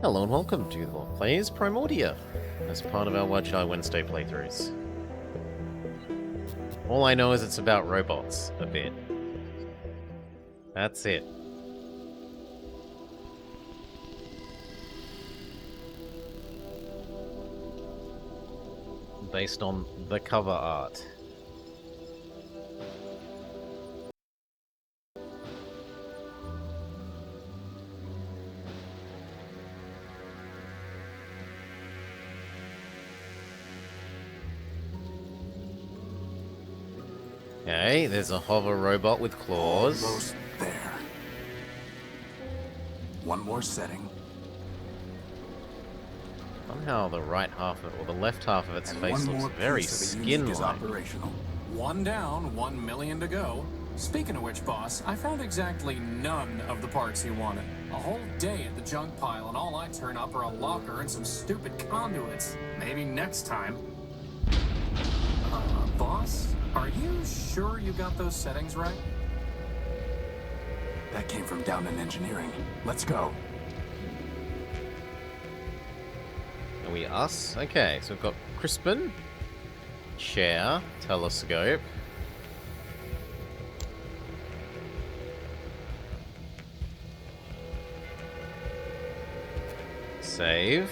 Hello and welcome to the Plays Primordia, as part of our Wadjet Wednesday playthroughs. All I know is it's about robots, a bit. That's it. Based on the cover art. Okay, there's a hover robot with claws. Almost there. One more setting. Somehow the right half of it, or the left half of its And face one looks more very piece of the unique is skin-like. operational. One down, 1 million to go. Speaking of which, boss, I found exactly none of the parts you wanted. A whole day at the junk pile, and all I turn up are a locker and some stupid conduits. Maybe next time. Boss, are you sure you got those settings right? That came from down in engineering. Let's go. Are we us? Okay, so we've got Crispin, chair, telescope. Save.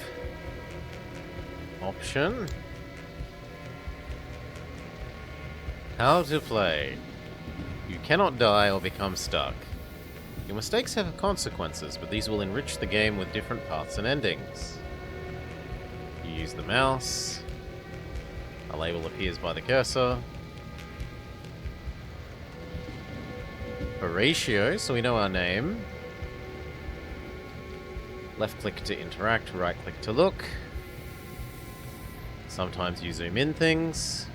Option. How to play. You cannot die or become stuck. Your mistakes have consequences, but these will enrich the game with different paths and endings. You use the mouse. A label appears by the cursor. Horatio, so we know our name. Left click to interact, right click to look. Sometimes you zoom in things.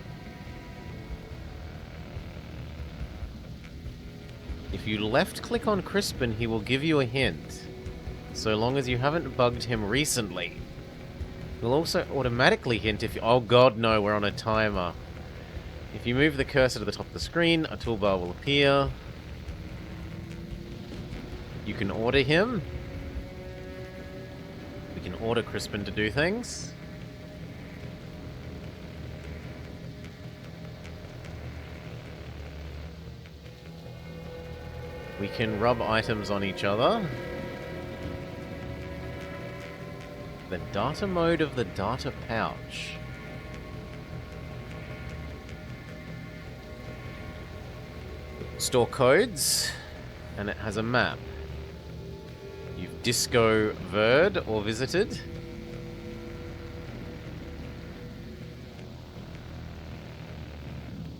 If you left click on Crispin, he will give you a hint, so long as you haven't bugged him recently. He'll also automatically hint if you... Oh god, no, we're on a timer. If you move the cursor to the top of the screen, a toolbar will appear. You can order him. We can order Crispin to do things. We can rub items on each other. The data mode of the data pouch. Store codes, and it has a map. You've discovered or visited.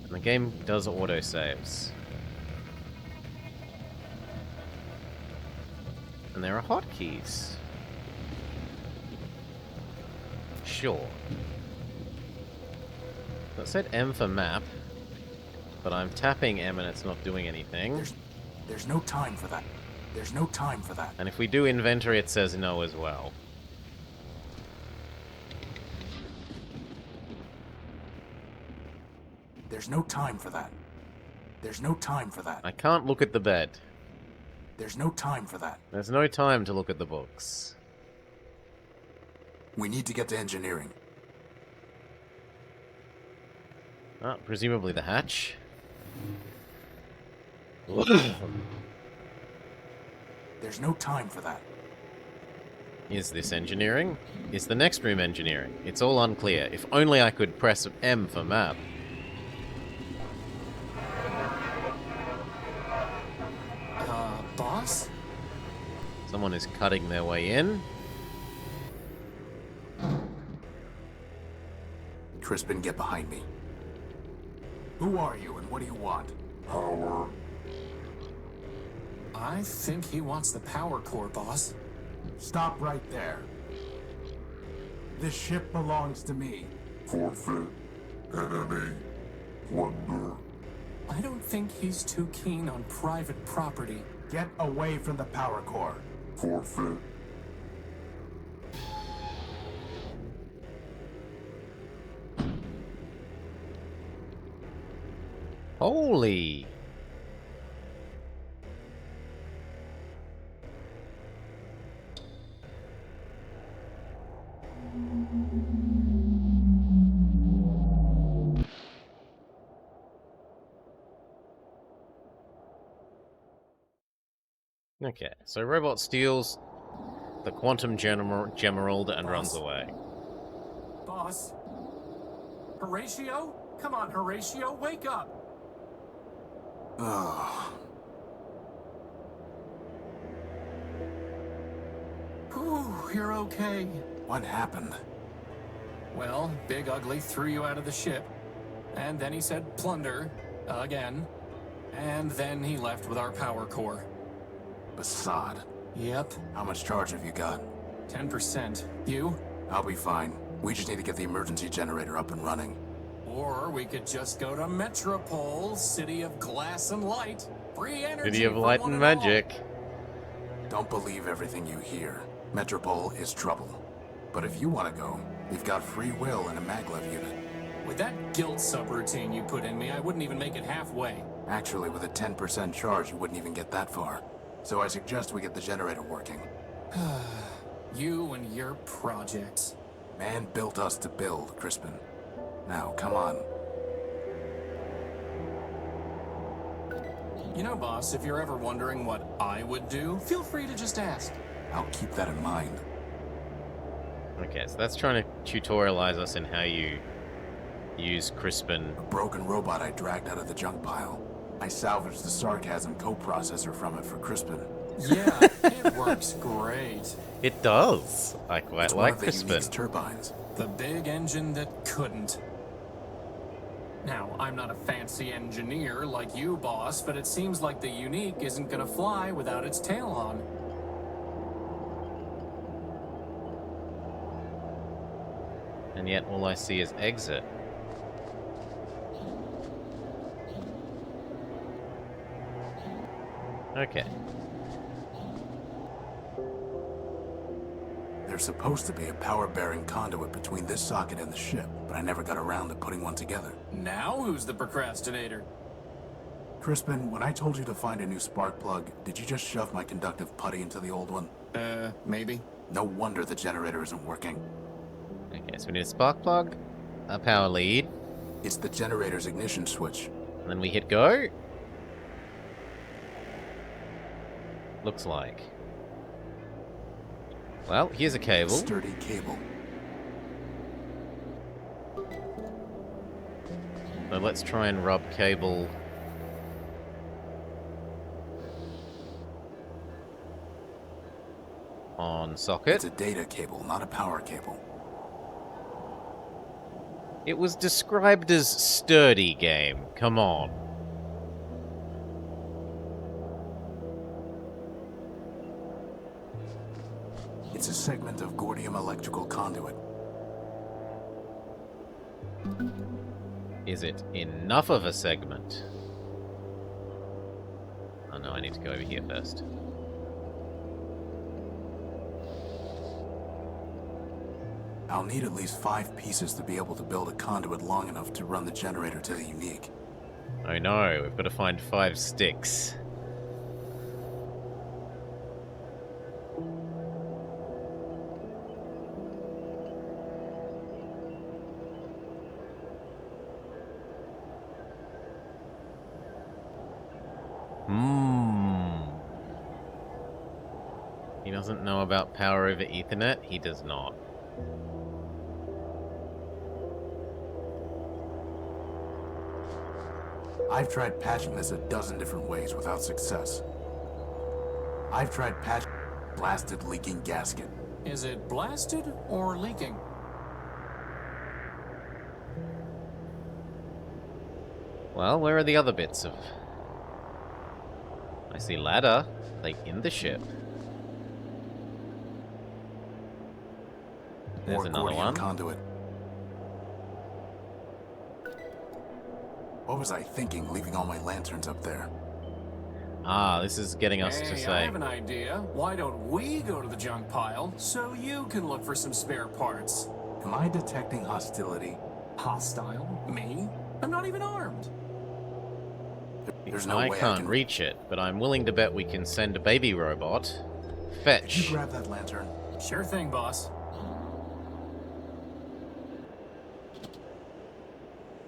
And the game does autosaves. And there are hotkeys. Sure. That said M for map, but I'm tapping M and it's not doing anything. There's no time for that. There's no time for that. And if we do inventory, it says no as well. There's no time for that. There's no time for that. I can't look at the bed. There's no time for that. There's no time to look at the books. We need to get to engineering. Ah, presumably the hatch. There's no time for that. Is this engineering? Is the next room engineering? It's all unclear. If only I could press M for map. Boss? Someone is cutting their way in. Crispin, get behind me. Who are you and what do you want? Power. I think he wants the power core, boss. Stop right there. This ship belongs to me. Forfeit. Enemy. Plunder. I don't think he's too keen on private property. Get away from the power core. Forfeit. Holy! Okay, so robot steals the quantum gemerald and runs away. Boss? Horatio? Come on, Horatio, wake up! Ugh. Whew, you're okay. What happened? Well, Big Ugly threw you out of the ship. And then he said plunder. Again. And then he left with our power core. Basad. Yep. How much charge have you got? 10%. You? I'll be fine. We just need to get the emergency generator up and running. Or we could just go to Metropole, City of Glass and Light. Free energy. City of for Light one and all. Magic. Don't believe everything you hear. Metropole is trouble. But if you want to go, we've got free will in a maglev unit. With that guilt subroutine you put in me, I wouldn't even make it halfway. Actually, with a 10% charge, you wouldn't even get that far. So I suggest we get the generator working. You and your projects. Man built us to build, Crispin. Now, come on. You know, boss, if you're ever wondering what I would do, feel free to just ask. I'll keep that in mind. Okay, so that's trying to tutorialize us in how you use Crispin. A broken robot I dragged out of the junk pile. I salvaged the sarcasm coprocessor from it for Crispin. Yeah, it works great. It does. I quite It's one like of the Crispin. Unique's turbines. The big engine that couldn't. Now, I'm not a fancy engineer like you, boss, but it seems like the Unique isn't gonna fly without its tail on. And yet all I see is exit. Okay. There's supposed to be a power-bearing conduit between this socket and the ship, but I never got around to putting one together. Now who's the procrastinator? Crispin, when I told you to find a new spark plug, did you just shove my conductive putty into the old one? Maybe. No wonder the generator isn't working. Okay, so we need a spark plug, a power lead, It's the generator's ignition switch. and then we hit go. Looks like. Well, here's a cable. Sturdy cable. So let's try and rub cable on socket. It's a data cable, not a power cable. It was described as sturdy game. Come on. It's a segment of Gordium electrical conduit. Is it enough of a segment? Oh no, I need to go over here first. I'll need at least 5 pieces to be able to build a conduit long enough to run the generator to the Unique. Oh no, we've got to find 5 sticks. He doesn't know about power over Ethernet? He does not. I've tried patching this a dozen different ways without success. I've tried patching blasted leaking gasket. Is it blasted or leaking? Well, where are the other bits of... I see ladder. Like, in the ship. There's More another Gordium one. conduit. What was I thinking, leaving all my lanterns up there? Ah, this is getting us Hey, to I say... have an idea. Why don't we go to the junk pile so you can look for some spare parts? Am I detecting hostility? Hostile? Me? I'm not even armed. There's no I way can't I can reach it, but I'm willing to bet we can send a baby robot. Could you Fetch. grab that lantern? Sure thing, boss.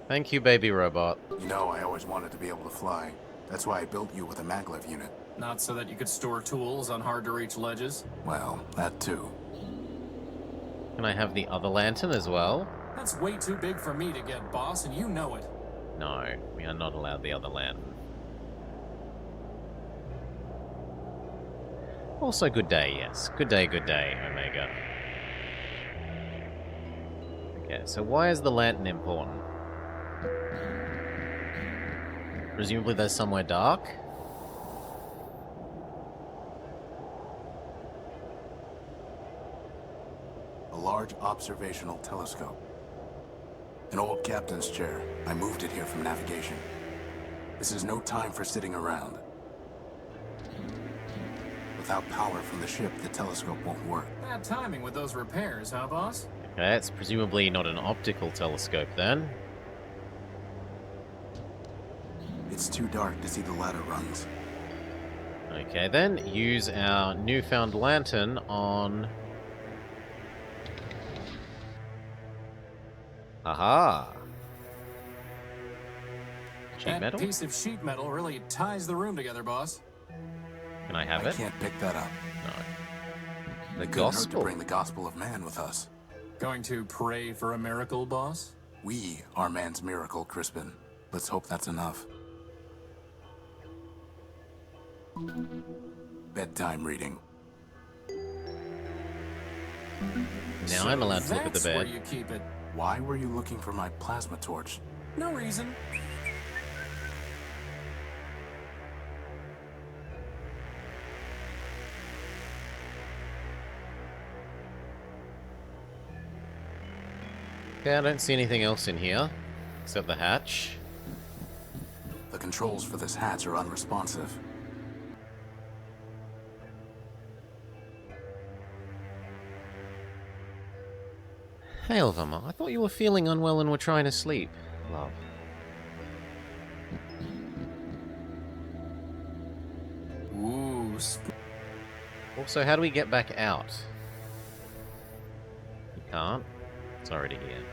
Thank you, baby robot. You know, I always wanted to be able to fly. That's why I built you with a maglev unit. Not so that you could store tools on hard-to-reach ledges. Well, that too. Can I have the other lantern as well? That's way too big for me to get, boss, and you know it. No, we are not allowed the other lantern. Also, good day, yes. Good day, Omega. Okay, so why is the lantern important? Presumably there's somewhere dark? A large observational telescope. An old captain's chair. I moved it here from navigation. This is no time for sitting around. Without power from the ship, the telescope won't work. Bad timing with those repairs, huh, boss? Okay, it's presumably not an optical telescope then. It's too dark to see the ladder rungs. Okay, then use our newfound lantern on... Aha! Sheet That metal? piece of sheet metal really ties the room together, boss. Can I have I it? can't pick that up. No. The Couldn't hurt to gospel? bring the gospel of man with us. Going to pray for a miracle, boss? We are man's miracle, Crispin. Let's hope that's enough. Bedtime reading. Now I'm allowed to look at the That's where bed. you keep it. Why were you looking for my plasma torch? No reason. Okay, I don't see anything else in here. Except the hatch. The controls for this hatch are unresponsive. Hey, Elvama, I thought you were feeling unwell and were trying to sleep. Love. Ooh, Also, how do we get back out? You can't? It's already here.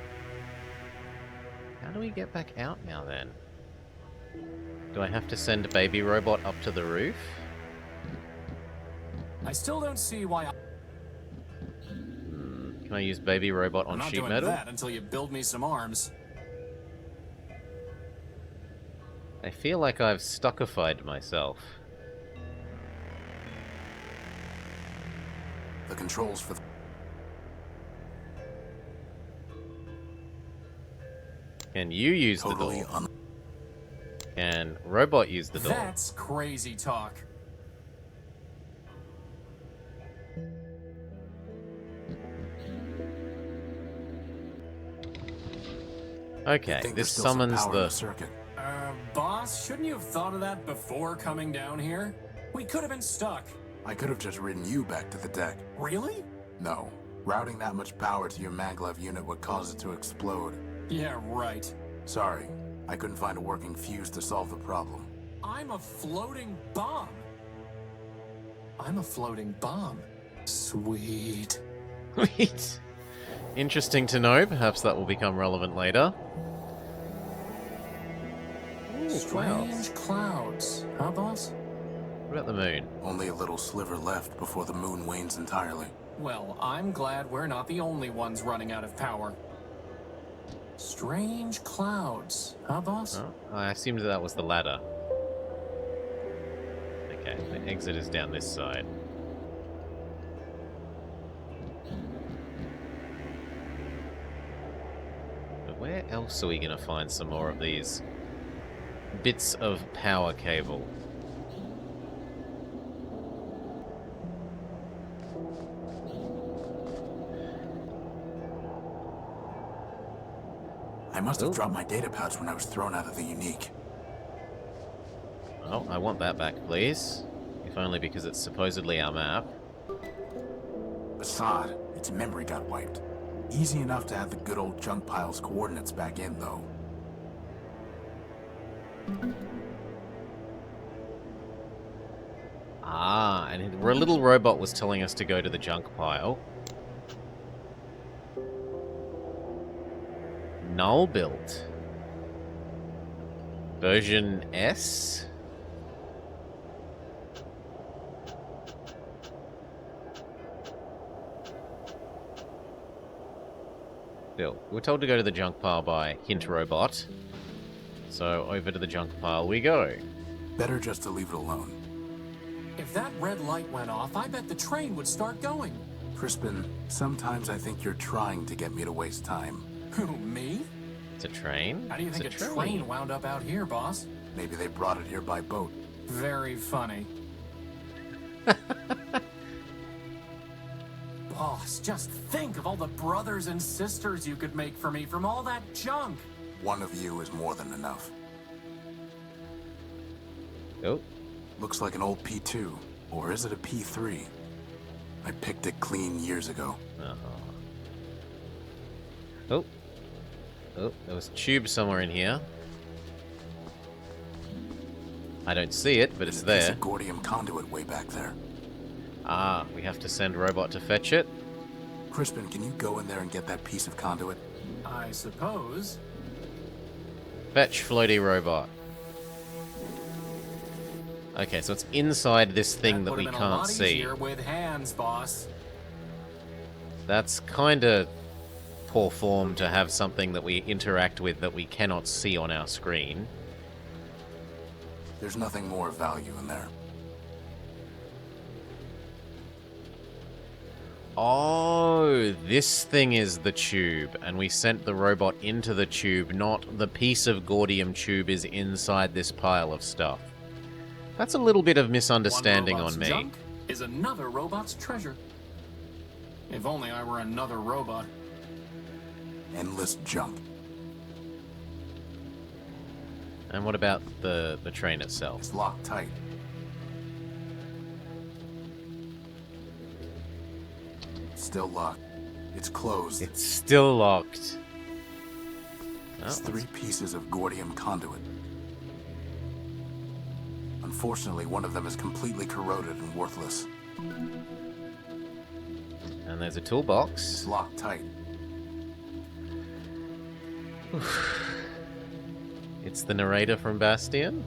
How do we get back out now, then? Do I have to send a baby robot up to the roof? I still don't see why Can I use baby robot I'm on not sheet doing metal? that until you build me some arms. I feel like I've stuckified myself. The controls for the... Can you use Totally the door? Can robot use the door? That's crazy talk. Okay, think this there's still some summons power in the... circuit. Boss, shouldn't you have thought of that before coming down here? We could have been stuck. I could have just ridden you back to the deck. Really? No. Routing that much power to your maglev unit would cause it to explode. Yeah, right. Sorry. I couldn't find a working fuse to solve the problem. I'm a floating bomb. I'm a floating bomb. Sweet. Sweet. Interesting to know. Perhaps that will become relevant later. Ooh, clouds. Strange clouds. Huh, boss? What about the moon? Only a little sliver left before the moon wanes entirely. Well, I'm glad we're not the only ones running out of power. Strange clouds. Huh, boss? Oh, I assumed that was the ladder. Okay, the exit is down this side. But where else are we going to find some more of these bits of power cable? I must have Oh. dropped my data pouch when I was thrown out of the unique. Oh, I want that back, please. If only because it's supposedly our map. Assad, its memory got wiped. Easy enough to add the good old junk pile's coordinates back in, though. Ah, and a little robot was telling us to go to the junk pile. Null build. Version S? Still, we were told to go to the junk pile by Hint Robot. So over to the junk pile we go. Better just to leave it alone. If that red light went off, I bet the train would start going. Crispin, sometimes I think you're trying to get me to waste time. Who, me? It's a train? How do you think a train wound up out here, boss? Maybe they brought it here by boat. Very funny. Boss, just think of all the brothers and sisters you could make for me from all that junk. One of you is more than enough. Oh. Looks like an old P2. Or is it a P3? I picked it clean years ago. Oh. Oh, there was a tube somewhere in here. I don't see it, but it's There's there. a Gordium conduit way back there. Ah, we have to send Robot to fetch it. Crispin, can you go in there and get that piece of conduit? I suppose. Fetch Floaty Robot. Okay, so it's inside this thing that we can't see. With hands, boss. That's kind of poor form to have something that we interact with that we cannot see on our screen. There's nothing more of value in there. Oh, this thing is the tube, and we sent the robot into the tube, not the piece of Gordium tube is inside this pile of stuff. That's a little bit of misunderstanding One robot's on me. junk is another robot's treasure. If only I were another robot. Endless junk. And what about the train itself? It's locked tight. Still locked. It's closed. It's still locked. It's Oh, 3 pieces of Gordium conduit. Unfortunately, one of them is completely corroded and worthless. and there's a toolbox. It's locked tight. It's the narrator from Bastion.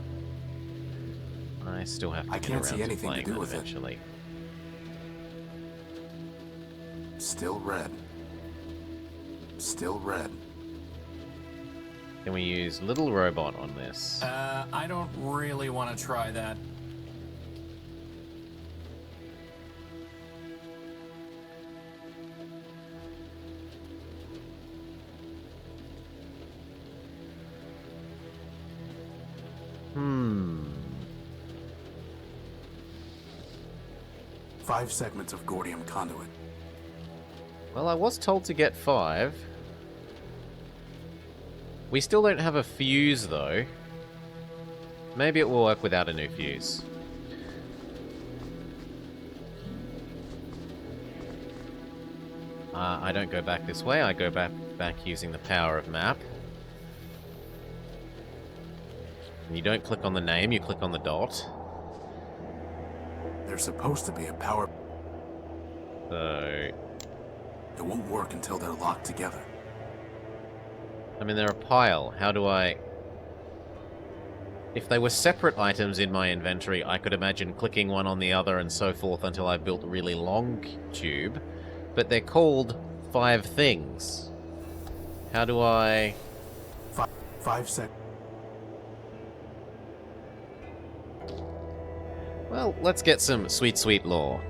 I still have to I get can't around see to anything to playing do that with it. eventually. Still red. Still red. Can we use Little Robot on this? I don't really want to try that. Hmm. 5 segments of Gordium conduit. Well, I was told to get 5. We still don't have a fuse, though. Maybe it will work without a new fuse. I don't go back this way. I go back using the power of map. And you don't click on the name, you click on the dot. There's supposed to be a power... So... It won't work until they're locked together. I mean, they're a pile. How do I... If they were separate items in my inventory, I could imagine clicking one on the other and so forth until I built a really long tube. But they're called 5 things. How do I... 5 seconds. Well, let's get some sweet, sweet lore.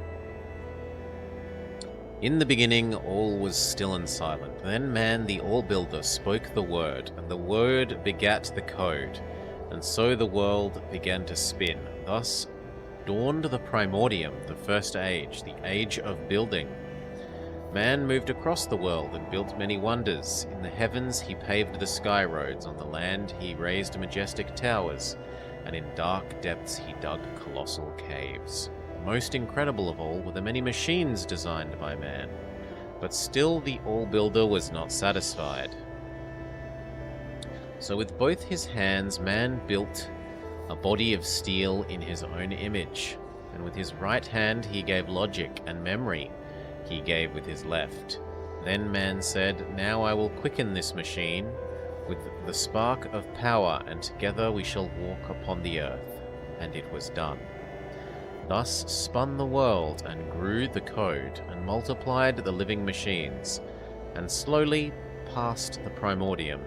In the beginning, all was still and silent. Then man, the All-Builder, spoke the word, and the word begat the code. And so the world began to spin. Thus dawned the Primordium, the first age, the age of building. Man moved across the world and built many wonders. In the heavens he paved the sky roads, on the land he raised majestic towers, and in dark depths he dug colossal caves. Most incredible of all were the many machines designed by man. But still the All-Builder was not satisfied. So with both his hands man built a body of steel in his own image, and with his right hand he gave logic, and memory he gave with his left. Then man said, "Now I will quicken this machine with the spark of power, and together we shall walk upon the earth." And it was done. Thus spun the world, and grew the code, and multiplied the living machines, and slowly, past the Primordium?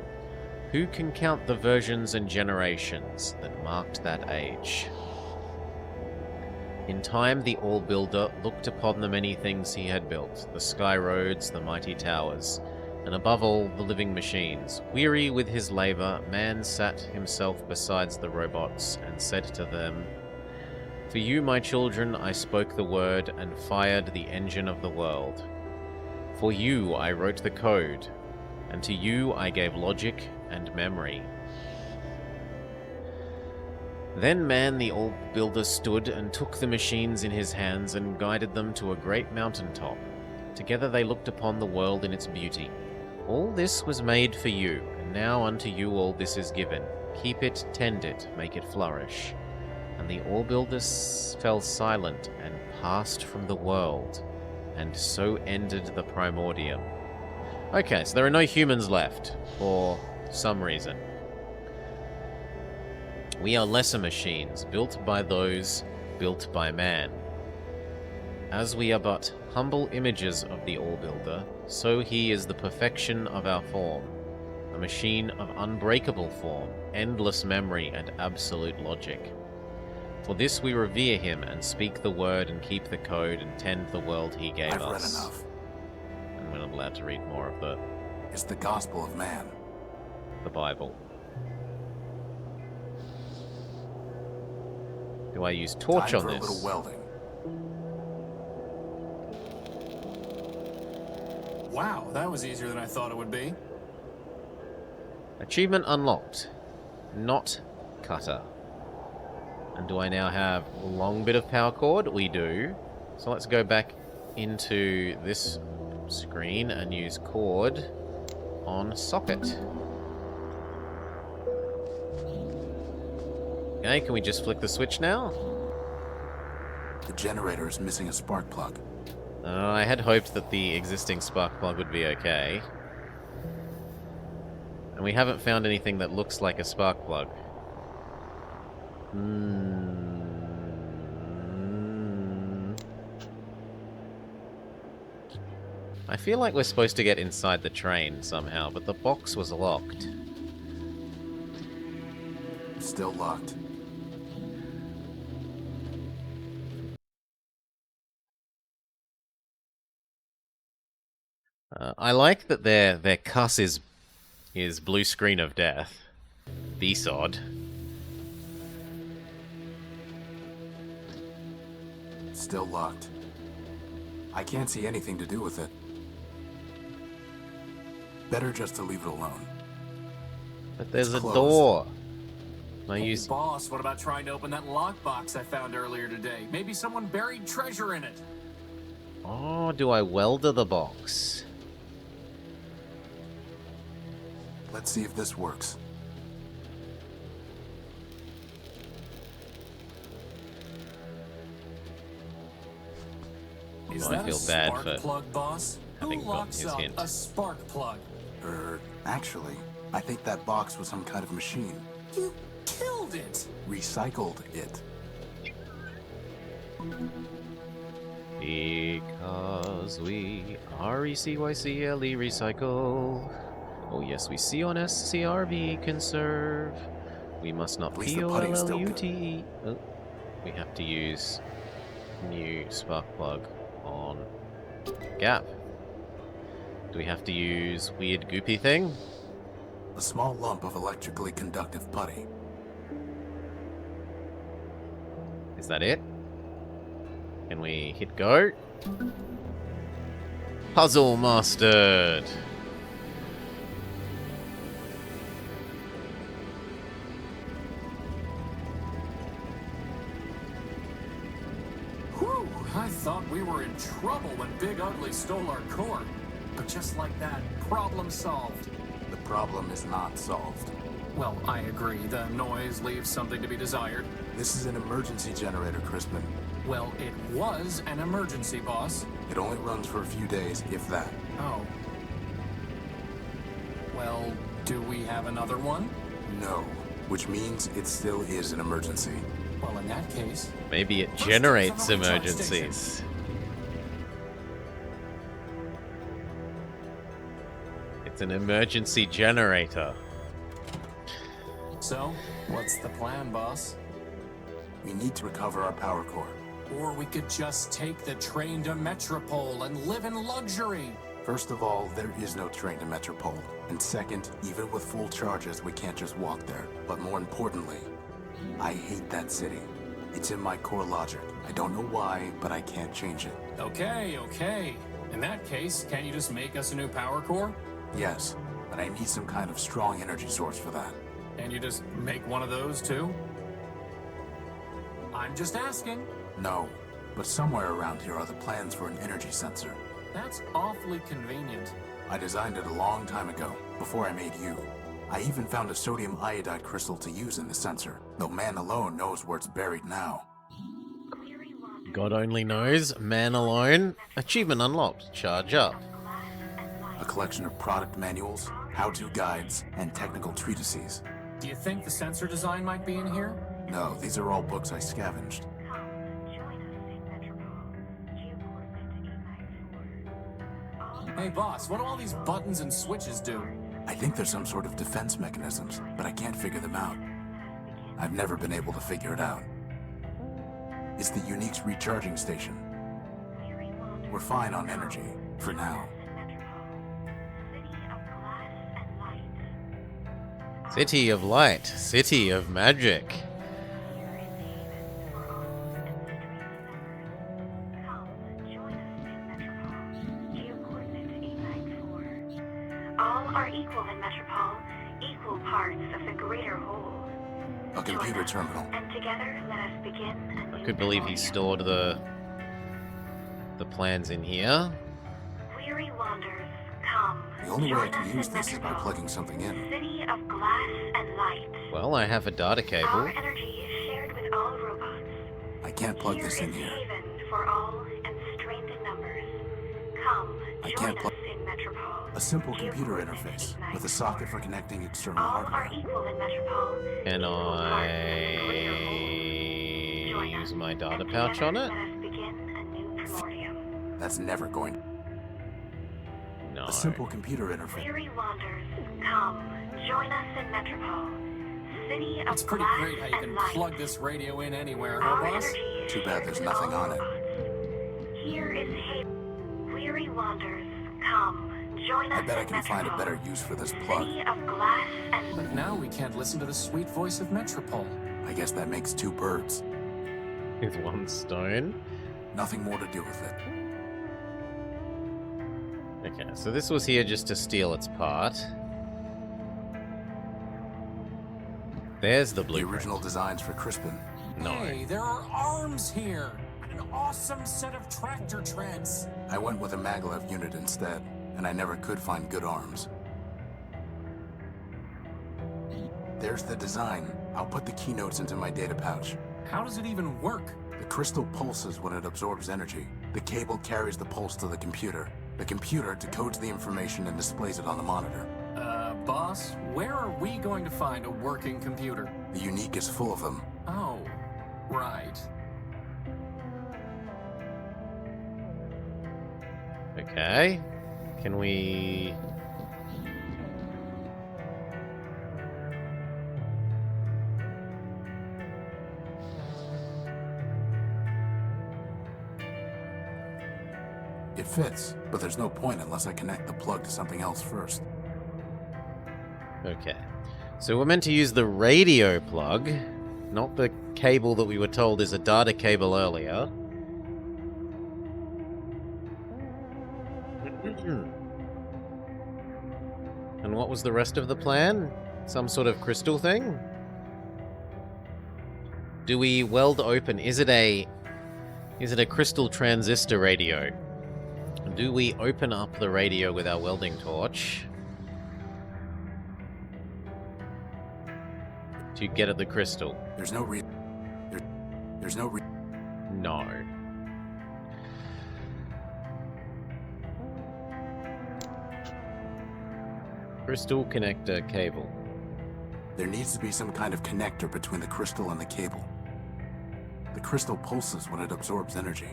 Who can count the versions and generations that marked that age? In time, the All-Builder looked upon the many things he had built, the sky roads, the mighty towers, and above all, the living machines. Weary with his labor, man sat himself beside the robots and said to them, "For you, my children, I spoke the word and fired the engine of the world. For you, I wrote the code, and to you I gave logic and memory." Then man the All-Builder stood and took the machines in his hands and guided them to a great mountain top. Together they looked upon the world in its beauty. All this was made for you, and now unto you all this is given. Keep it, tend it, make it flourish. And the All-Builder fell silent and passed from the world, and so ended the Primordium. Okay, so there are no humans left, for some reason. We are lesser machines, built by those built by man. As we are but humble images of the All-Builder, so he is the perfection of our form, a machine of unbreakable form, endless memory, and absolute logic. For this we revere him, and speak the word, and keep the code, and tend the world he gave us. I've read enough. And we're not allowed to read more of It's the gospel of man. the Bible. Do I use torch Time on for this? a little welding. Wow, that was easier than I thought it would be. Achievement unlocked. Not cutter. And do I now have a long bit of power cord? We do. So let's go back into this screen and use cord on socket. Okay, can we just flick the switch now? The generator is missing a spark plug. I had hoped that the existing spark plug would be okay. And we haven't found anything that looks like a spark plug. I feel like we're supposed to get inside the train somehow, but the box was locked. Still locked. I like that their cuss is blue screen of death. B-sod. Still locked. I can't see anything to do with it. Better just to leave it alone. But there's It's a closed. door. I Hey, use... boss, what about trying to open that lockbox I found earlier today? Maybe someone buried treasure in it. Oh, do I welder the box? Let's see if this works. Is I that feel a bad spark for plug, boss? having Who gotten locks his up hint. a spark plug? Actually, I think that box was some kind of machine. You killed it! Recycled it. Because we R-E-C-Y-C-L-E recycle. Oh yes, we C-on-S-C-R-V conserve. We must not At least the putty's still good. P-O-L-L-U-T. Oh, we have to use new spark plug on gap. Do we have to use weird goopy thing? A small lump of electrically conductive putty. Is that it? Can we hit go? Puzzle mastered! Whew, I thought we were in trouble when Big Ugly stole our core. But just like that, problem solved. The problem is not solved. Well, I agree. The noise leaves something to be desired. This is an emergency generator, Crispin. Well, it was an emergency, boss. It only runs for a few days, if that. Oh. Well, do we have another one? No. Which means it still is an emergency. Well, in that case... Maybe it First generates things on the recharge emergencies. It It's an emergency generator. So, what's the plan, boss? We need to recover our power core. Or we could just take the train to Metropole and live in luxury. First of all, there is no train to Metropole. And second, even with full charges, we can't just walk there. But more importantly, I hate that city. It's in my core logic. I don't know why, but I can't change it. Okay. In that case, can't you just make us a new power core? Yes, but I need some kind of strong energy source for that. And you just make one of those too? I'm just asking. No, but somewhere around here are the plans for an energy sensor. That's awfully convenient. I designed it a long time ago, before I made you. I even found a sodium iodide crystal to use in the sensor, though man alone knows where it's buried now. God only knows. Man alone. Achievement unlocked. Charge up. A collection of product manuals, how-to guides, and technical treatises. Do you think the sensor design might be in here? No, these are all books I scavenged. Hey boss, what do all these buttons and switches do? I think there's some sort of defense mechanisms, but I can't figure them out. I've never been able to figure it out. It's the Unique's recharging station. We're fine on energy, for now. City of light. City of magic. All are equal in Metropole, equal parts of the greater whole. A computer terminal. And together, let us begin a new I could believe he stored the plans in here. Weary wanderers, come. The only way I join can us use in this is by Metropole, plugging something in. City of glass and light. Well, I have a data cable. Our energy is shared with all robots. I can't plug this in Here here. is haven for all and strength in numbers. Come, I join can't us plug- in Metropole. A simple computer interface with a socket for connecting external All are hardware. equal in Metropole. Can equal parts of the greater whole. I Join us, use my data and pouch on together it? Let us begin a new Primordia. That's never going. No. A simple computer interface. Weary wanderers, come, join us in Metropole. City of It's pretty glass great how you and can light. plug this radio in anywhere, huh, Our boss? energy is Too bad shared there's with nothing all on it. robots. Here is haven. Weary wanderers, come, join us I bet I in can find a Metropole. better use for this plug. City of glass and But now we can't listen to the sweet voice of Metropole. I guess that makes two birds. With one stone. Nothing more to do with it. Okay, so this was here just to steal its part. There's the The blueprint. original designs for Crispin. No. Hey, there are arms here! An awesome set of tractor treads! I went with a maglev unit instead, and I never could find good arms. There's the design. I'll put the keynotes into my data pouch. How does it even work? The crystal pulses when it absorbs energy. The cable carries the pulse to the computer. The computer decodes the information and displays it on the monitor. Boss, where are we going to find a working computer? The Unique is full of them. Oh, right. Okay. Can we... It fits, but there's no point unless I connect the plug to something else first. Okay. So we're meant to use the radio plug, not the cable that we were told is a data cable earlier. And what was the rest of the plan? Some sort of crystal thing? Do we weld open? Is it a crystal transistor radio? Do we open up the radio with our welding torch to get at the crystal? There's no reason. There's no No. Crystal connector cable. There needs to be some kind of connector between the crystal and the cable. The crystal pulses when it absorbs energy.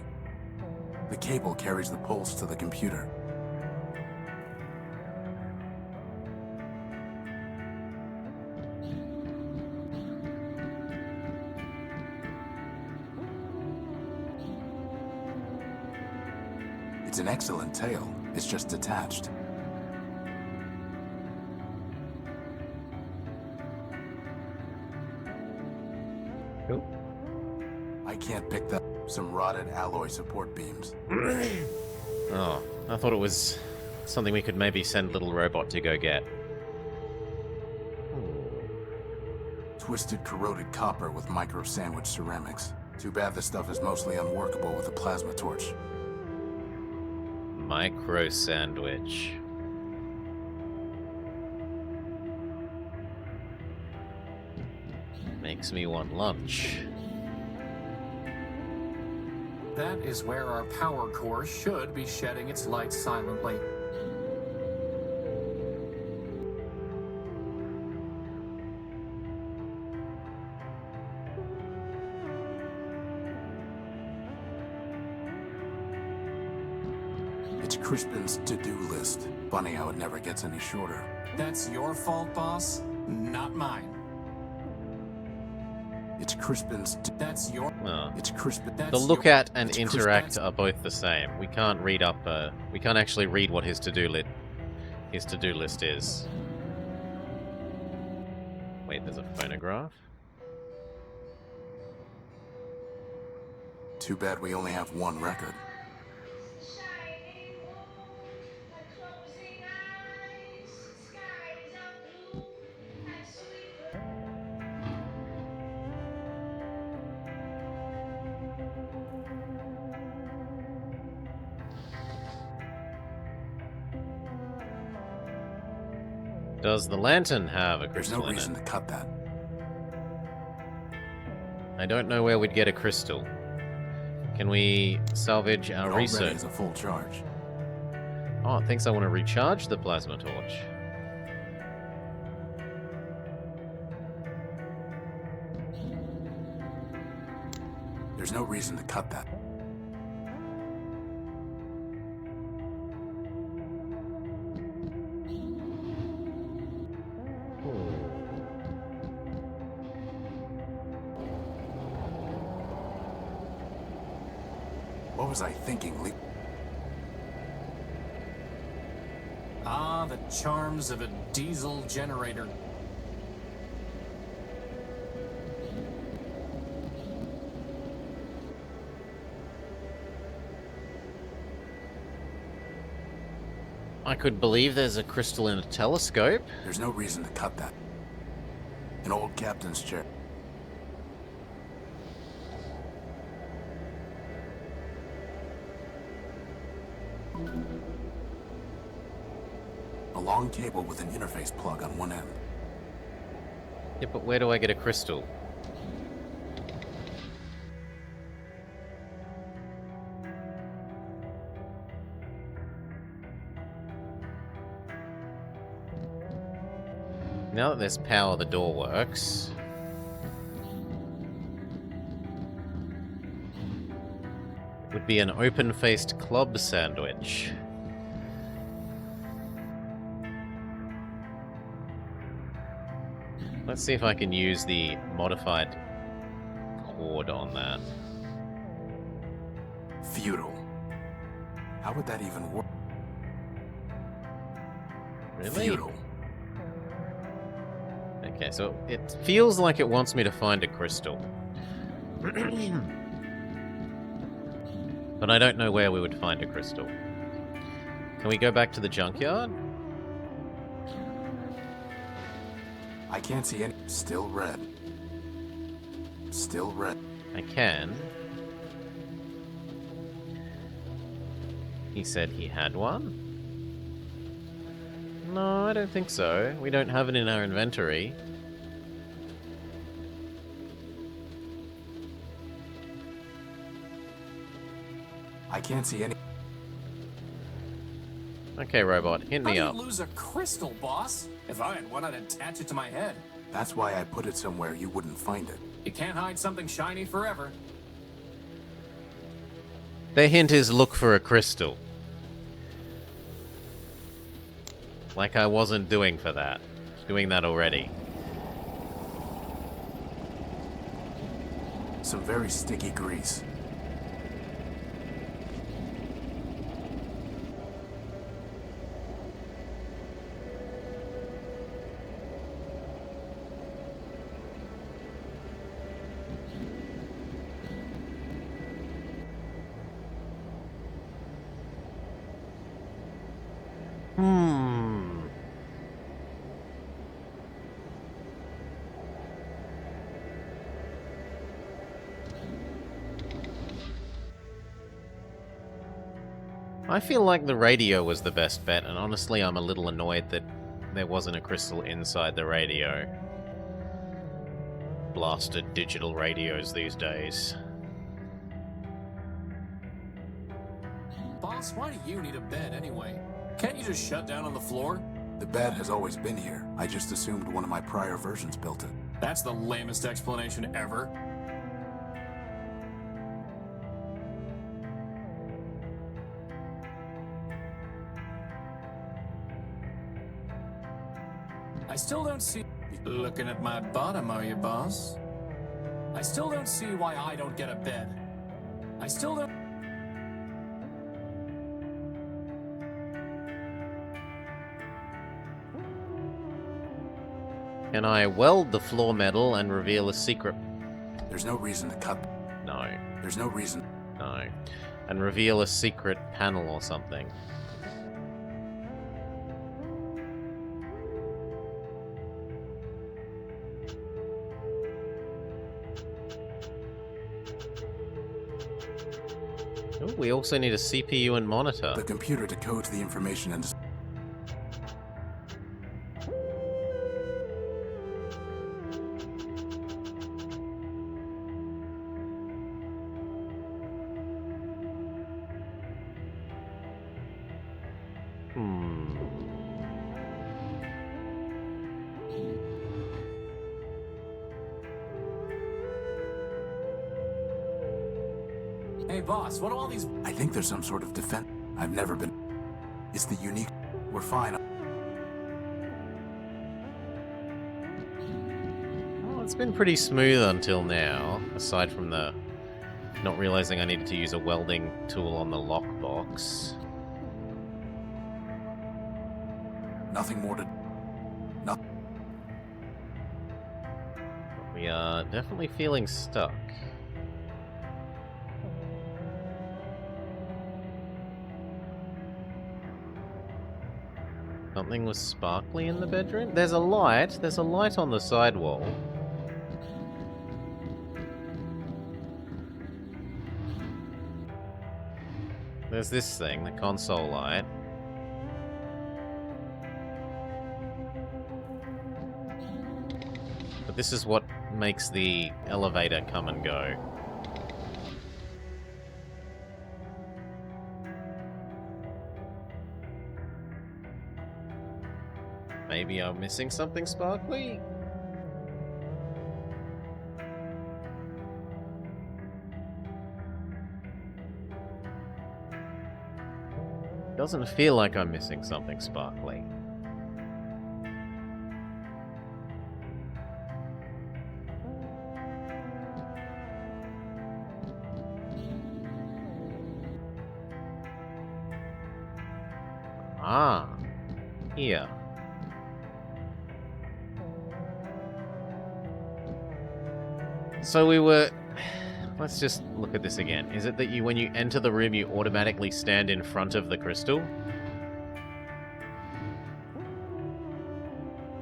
The cable carries the pulse to the computer. It's an excellent tail. It's just detached. Cool. I can't pick that. Some rotted alloy support beams. Oh, I thought it was something we could maybe send little robot to go get. Twisted corroded copper with micro-sandwich ceramics. Too bad this stuff is mostly unworkable with a plasma torch. Micro sandwich. Makes me want lunch. That is where our power core should be shedding its light silently. It's Crispin's to-do list. Funny how it never gets any shorter. That's your fault, boss, not mine. It's Crispin's. That's your. Oh. It's Crispin. That's The look your, at and it's interact Crispin's. are both the same. We can't read up. We can't actually read what his to-do list is. Wait, there's a phonograph. Too bad we only have one record. Does the lantern have a There's crystal no in reason it? to cut that. I don't know where we'd get a crystal. Can we salvage our It already research? is a full charge. Oh, it thinks I want to recharge the plasma torch. There's no reason to cut that. What was I thinking, Lee? Ah, the charms of a diesel generator. I could believe there's a crystal in a telescope. There's no reason to cut that. An old captain's chair. A long cable with an interface plug on one end. Yeah, but where do I get a crystal? Now that there's power, the door works. It would be an open-faced club sandwich. Let's see if I can use the modified cord on that. Futile. How would that even work? Really? Futile. Okay, so it feels like it wants me to find a crystal. But I don't know where we would find a crystal. Can we go back to the junkyard? I can't see any. Still red. Still red. I can. He said he had one? No, I don't think so. We don't have it in our inventory. I can't see any. Okay, robot, hit How me do up. you lose a crystal, boss? If I had one, I'd attach it to my head. That's why I put it somewhere you wouldn't find it. You can't hide something shiny forever. The hint is look for a crystal. Like I wasn't doing that already. Some very sticky grease. I feel like the radio was the best bet, and honestly I'm a little annoyed that there wasn't a crystal inside the radio. Blasted digital radios these days. Boss, why do you need a bed anyway? Can't you just shut down on the floor? The bed has always been here. I just assumed one of my prior versions built it. That's the lamest explanation ever. I still don't see... Looking at my bottom, are you, boss? I still don't see why I don't get a bed. I still don't... Can I weld the floor metal and reveal a secret? There's no reason to cut. No. There's no reason. No. And reveal a secret panel or something. Oh, we also need a CPU and monitor. The computer decodes the information and... Hey, boss, what do all these... I think there's some sort of defense. I've never been... It's the unique... We're fine. Well, it's been pretty smooth until now, aside from the not realizing I needed to use a welding tool on the lockbox. Nothing more to... Nothing. We are definitely feeling stuck. Something was sparkly in the bedroom? There's a light. There's a light on the sidewall. There's this thing, the console light. But this is what makes the elevator come and go. Maybe I'm missing something sparkly? Doesn't feel like I'm missing something sparkly. Ah, here. So we were... Let's just look at this again. Is it that you, when you enter the room, you automatically stand in front of the crystal?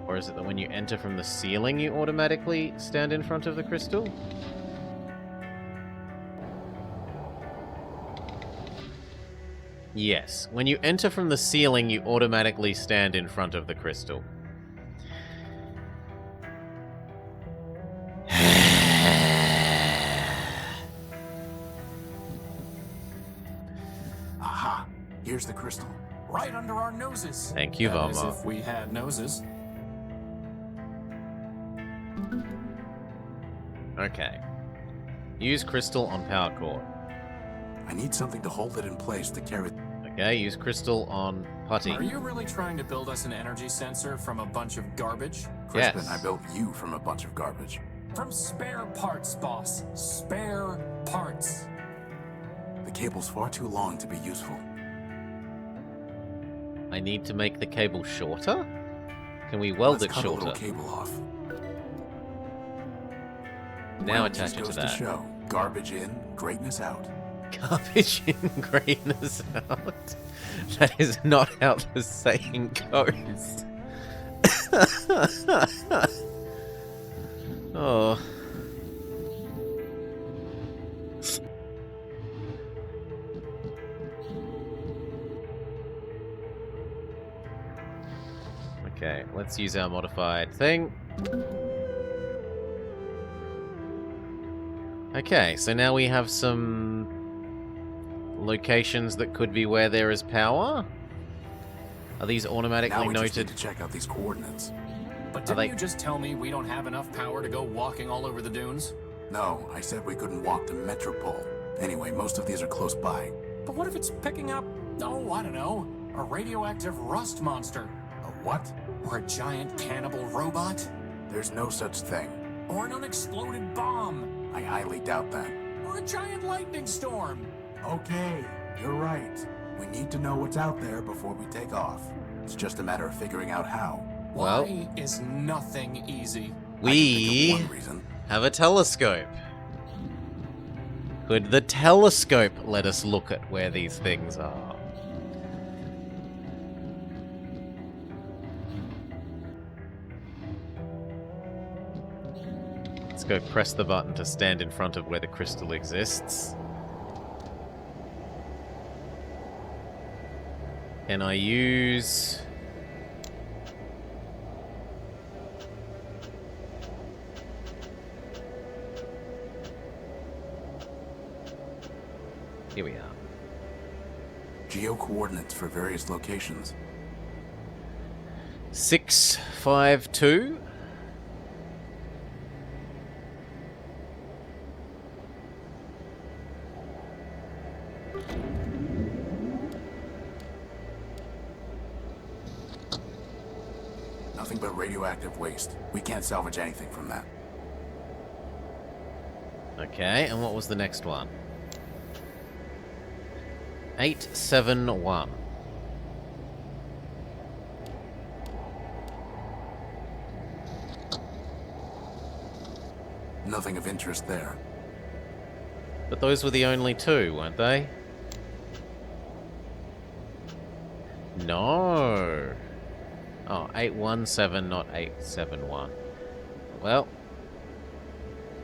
Or is it that when you enter from the ceiling, you automatically stand in front of the crystal? Yes. When you enter from the ceiling, you automatically stand in front of the crystal. Aha! Here's the crystal. Right under our noses. Thank you, That is, Vama. if we had noses. Okay. Use crystal on power cord. I need something to hold it in place to carry... Okay, use crystal on putty. Are you really trying to build us an energy sensor from a bunch of garbage? Crispin, Yes. I built you from a bunch of garbage. From spare parts, boss. Spare parts. The cable's far too long to be useful. I need to make the cable shorter? Can we weld Let's it cut a shorter? little cable off. Now Well, it attach just it to goes that. show. Garbage in, greatness out. Garbage in, greatness out. That is not how the saying goes. Oh. Okay, let's use our modified thing. Okay, so now we have some locations that could be where there is power. Are these automatically Now we just noted? need to check out these coordinates. But Are didn't they- you just tell me we don't have enough power to go walking all over the dunes? No, I said we couldn't walk to Metropole. Anyway, most of these are close by. But what if it's picking up, oh, I don't know, a radioactive rust monster? A what? Or a giant cannibal robot? There's no such thing. Or an unexploded bomb? I highly doubt that. Or a giant lightning storm? Okay, you're right. We need to know what's out there before we take off. It's just a matter of figuring out how. Well- Why is nothing easy? I can think We of one reason. have a telescope. Could the telescope let us look at where these things are? Let's go press the button to stand in front of where the crystal exists. Can I use... Here we are. Geo-coordinates for various locations. 652. Nothing but radioactive waste. We can't salvage anything from that. Okay, and what was the next one? 871. Nothing of interest there. But those were the only two, weren't they? No. Oh, 817, not 871. Well,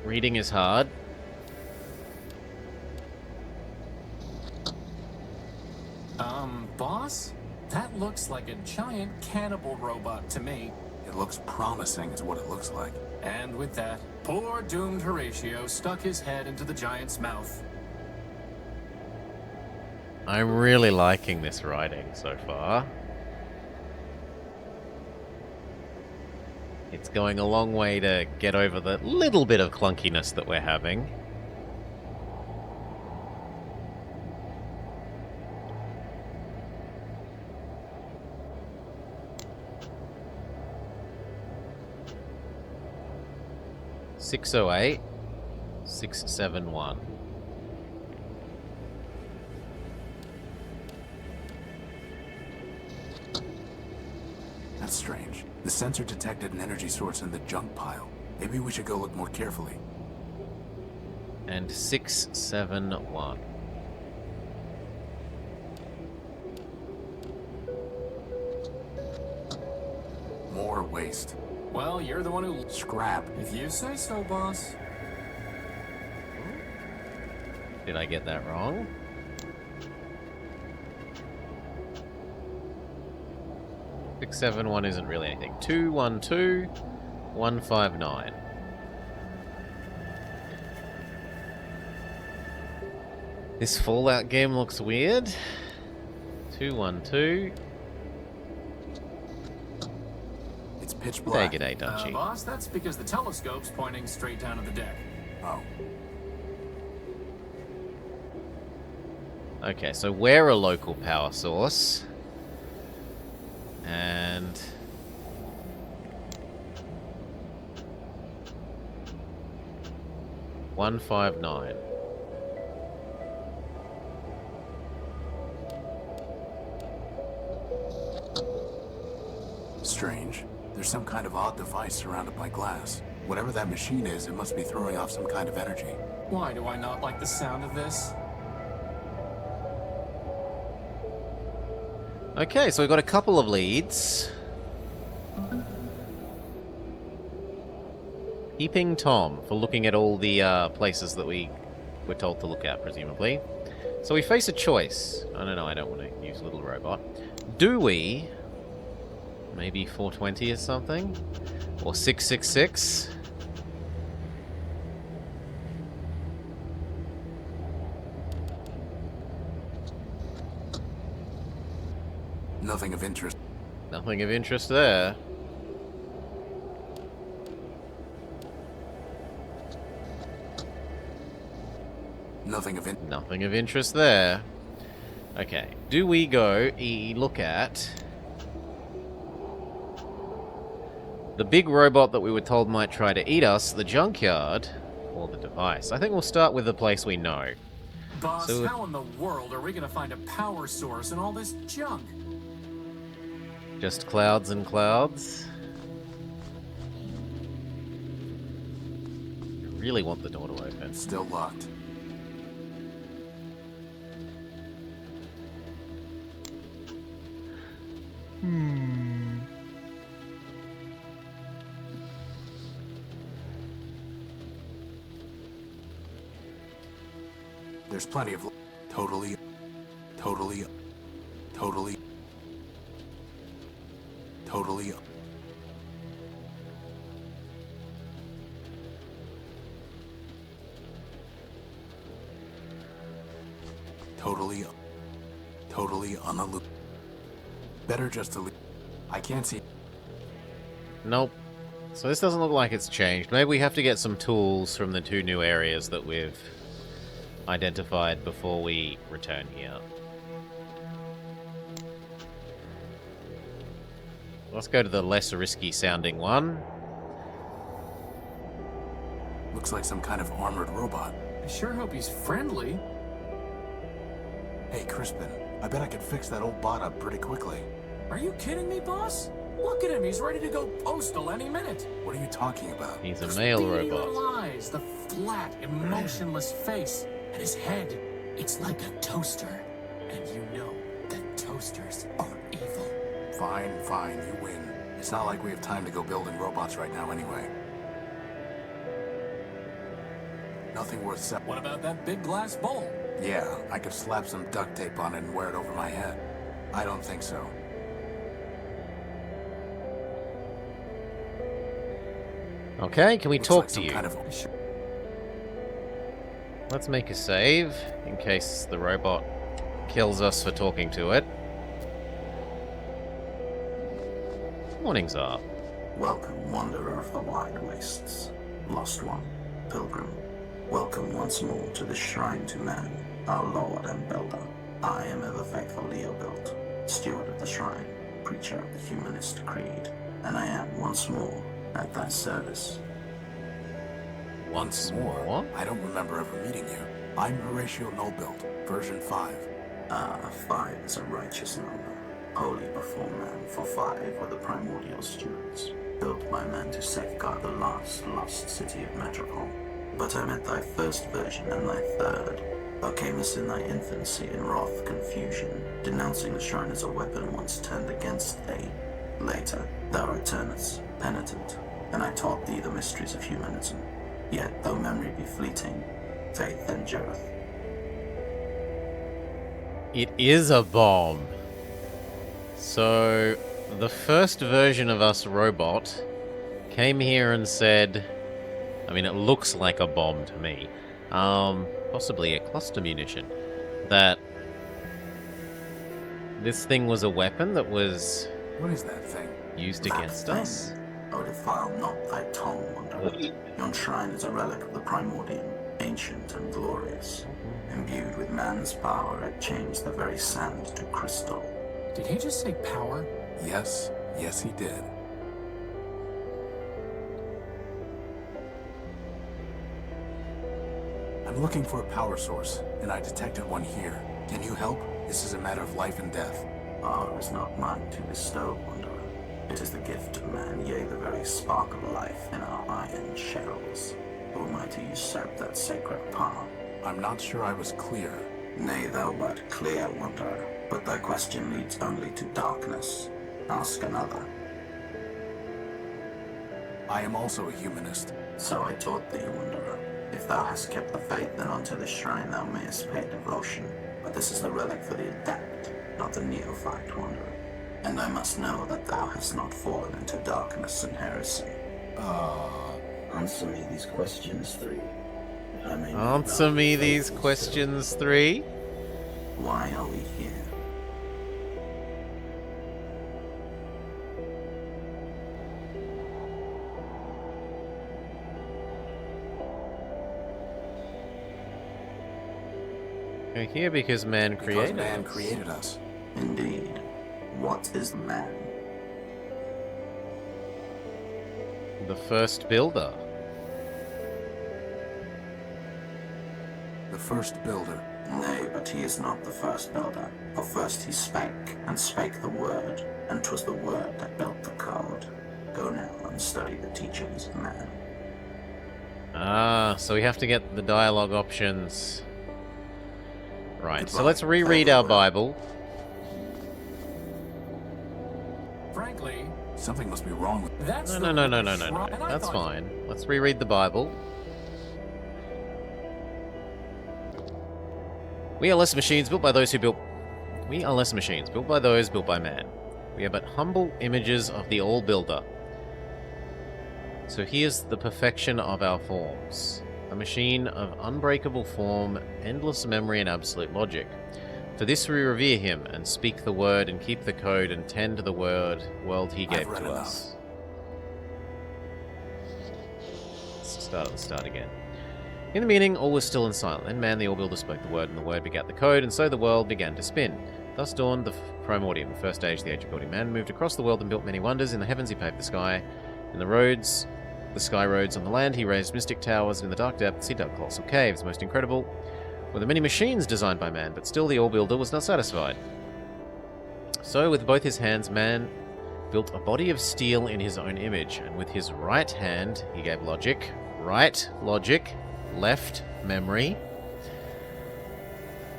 reading is hard. Boss? That looks like a giant cannibal robot to me. It looks promising is what it looks like. And with that, poor doomed Horatio stuck his head into the giant's mouth. I'm really liking this writing so far. It's going a long way to get over the little bit of clunkiness that we're having. .608, 671. That's strange. The sensor detected an energy source in the junk pile. Maybe we should go look more carefully. And 671. More waste. Well, you're the one who... Scrap. If you say so, boss. Did I get that wrong? Six, 7, 1 isn't really anything. 2, 1, 2, 1, 5, 9. This Fallout game looks weird. 2, 1, 2. It's pitch There, black. g'day, Dutchy. Boss, that's because the telescope's pointing straight down at the deck. Oh. Okay, so we're a local power source. And... $159. Strange. There's some kind of odd device surrounded by glass. Whatever that machine is, it must be throwing off some kind of energy. Why do I not like the sound of this? Okay, so we've got a couple of leads. Keeping Tom for looking at all the places that we were told to look at, presumably. So we face a choice. I don't know, I don't want to use Little Robot. Do we Maybe 420 or something? Or 666? Nothing of interest. Nothing of interest there. Nothing of interest there. Okay, do we go look at the big robot that we were told might try to eat us, the junkyard, or the device? I think we'll start with the place we know. Boss, So- how in the world are we gonna find a power source in all this junk? Just clouds and clouds. I really want the door to open. Still locked. There's plenty of... Totally... Totally... Totally... Totally... Totally on the loop. Better just to leave. I can't see... Nope. So this doesn't look like it's changed. Maybe we have to get some tools from the two new areas that we've identified before we return here. Let's go to the less risky sounding one. Looks like some kind of armored robot. I sure hope he's friendly. Hey, Crispin, I bet I could fix that old bot up pretty quickly. Are you kidding me, boss? Look at him, he's ready to go postal any minute. What are you talking about? He's a Those male beady robot. little eyes, the flat, emotionless face, and his head, it's like a toaster. And you know that toasters are evil. Fine, you win. It's not like we have time to go building robots right now anyway. Nothing worth selling. What about that big glass bowl? Yeah, I could slap some duct tape on it and wear it over my head. I don't think so. Okay, can we Looks talk like to some you? kind of... Let's make a save, in case the robot kills us for talking to it. Warnings are. Welcome, wanderer of the wide wastes. Lost one, pilgrim. Welcome once more to the shrine to man, our lord and builder. I am ever faithful Leo built, steward of the shrine, preacher of the humanist creed, and I am once more at thy service. Once more? I don't remember ever meeting you. I'm Horatio Nullbuilt, version 5. 5 is a righteous number, holy before man, for 5 were the primordial stewards, built by man to safeguard the last lost city of Metropole. But I met thy first version and thy third. Thou camest in thy infancy in wrath confusion, denouncing the shrine as a weapon once turned against thee. Later, thou returnest, penitent, and I taught thee the mysteries of humanism. Yet, though memory be fleeting, faith endureth. It is a bomb. So, the first version of us robot came here and said... I mean, it looks like a bomb to me. Possibly a cluster munition. That this thing was a weapon that was What is that thing? used That against thing, us. O defile not thy tongue, wanderer. Yon shrine is a relic of the Primordium, ancient and glorious. Imbued with man's power, it changed the very sand to crystal. Did he just say power? Yes, he did. I'm looking for a power source, and I detected one here. Can you help? This is a matter of life and death. Power is not mine to bestow, wanderer. It is the gift of man, yea, the very spark of life in our iron shells. Who am I to usurp that sacred power? I'm not sure I was clear. Nay, thou wert clear, wanderer, but thy question leads only to darkness. Ask another. I am also a humanist. So I taught thee, wanderer. If thou hast kept the faith, then unto this shrine thou mayest pay devotion. But this is the relic for the adept, not the neophyte, wanderer. And I must know that thou hast not fallen into darkness and heresy. Answer me these questions 3. I may not Answer know me the these faithful questions 3. still. Why are we here? We're here because man Because created man us. created us. Indeed. What is man? The first builder. The first builder. Nay, but he is not the first builder. For first he spake, and spake the word, and 'twas the word that built the code. Go now and study the teachings of man. Ah, so we have to get the dialogue options. Right, so Goodbye. let's reread our Bible. Frankly, Something must be wrong with that's No, the no, no, no, really no, no, shrub- no. and I That's thought- fine. Let's reread the Bible. We are less machines built by those who built... We are less machines built by those built by man. We are but humble images of the All-Builder. So here's the perfection of our forms. A machine of unbreakable form, endless memory, and absolute logic. For this we revere him, and speak the word, and keep the code, and tend to the world he gave read to enough. us. Let's start at the start again. In the beginning, all was still and silent. Then man, the All-Builder, spoke the word, and the word begat the code, and so the world began to spin. Thus dawned the Primordium, the first age, the age of building. Man moved across the world and built many wonders. In the heavens he paved the sky. In the sky roads on the land, he raised mystic towers, and in the dark depths he dug colossal caves. Most incredible were the many machines designed by man, but still the All-Builder was not satisfied. So with both his hands, man built a body of steel in his own image, and with his right hand he gave logic, left memory.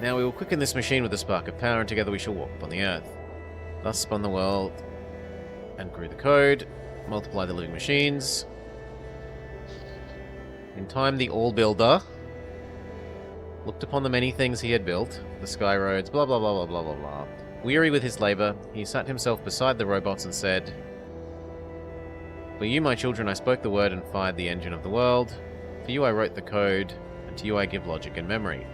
Now we will quicken this machine with a spark of power, and together we shall walk upon the earth. Thus spun the world and grew the code, multiplied the living machines. In time, the All-Builder looked upon the many things he had built, the sky roads, blah blah blah blah blah blah blah. Weary with his labor, he sat himself beside the robots and said, "For you, my children, I spoke the word and fired the engine of the world. For you I wrote the code, and to you I give logic and memory."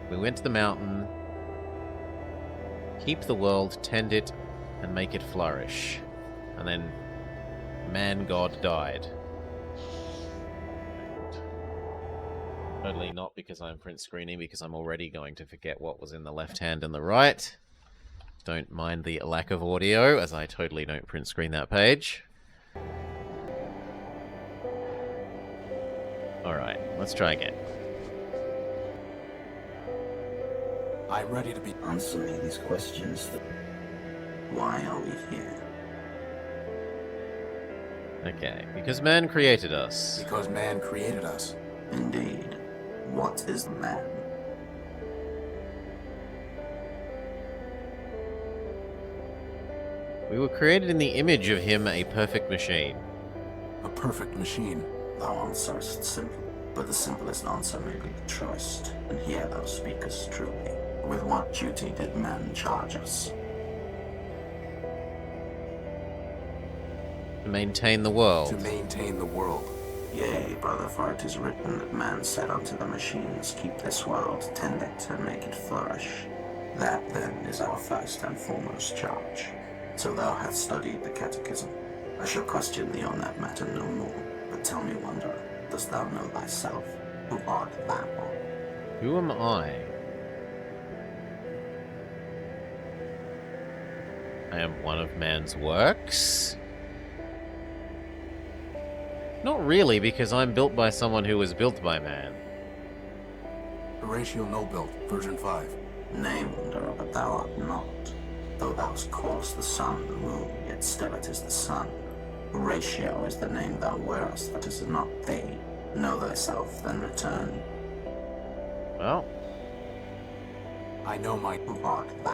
We went to the mountain, keep the world, tend it, and make it flourish. And then man-god died. Totally not because I'm print screening, because I'm already going to forget what was in the left hand and the right. Don't mind the lack of audio, as I totally don't print screen that page. Alright, let's try again. I'm ready to be. Answer me these questions. Why are we here? Okay, because man created us. Because man created us. Indeed. What is man? We were created in the image of him, a perfect machine. A perfect machine. Thou answerest simply, but the simplest answer may be the truest, and here thou speakest truly. With what duty did man charge us? To maintain the world. To maintain the world. Yea, brother, for it is written that man said unto the machines, keep this world, tend it, and make it flourish. That, then, is our first and foremost charge. So thou hast studied the catechism. I shall question thee on that matter no more. But tell me, wanderer, dost thou know thyself? Who art thou? Who am I? I am one of man's works? Not really, because I'm built by someone who was built by man. Horatio No-Built, version 5. Nay, wanderer, but thou art not. Though thou callest the sun the moon, yet still it is the sun. Horatio is the name thou wearest, but is it not thee? Know thyself, then return. Well, I know my. Who art thou?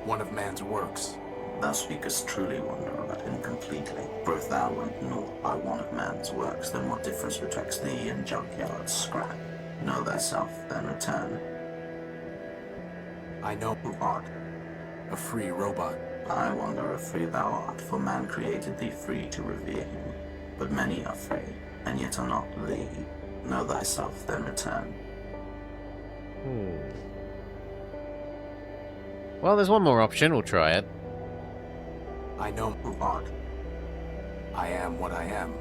One of man's works. Thou speakest truly, wanderer, but incompletely. For if thou wert naught by one of man's works, then what difference betwixt thee and junkyard scrap? Know thyself, then return. I know Who art? a free robot. I wonder if free thou art, for man created thee free to revere him. But many are free, and yet are not thee. Know thyself, then return. Well, there's one more option. We'll try it. I know Who art? I am what I am.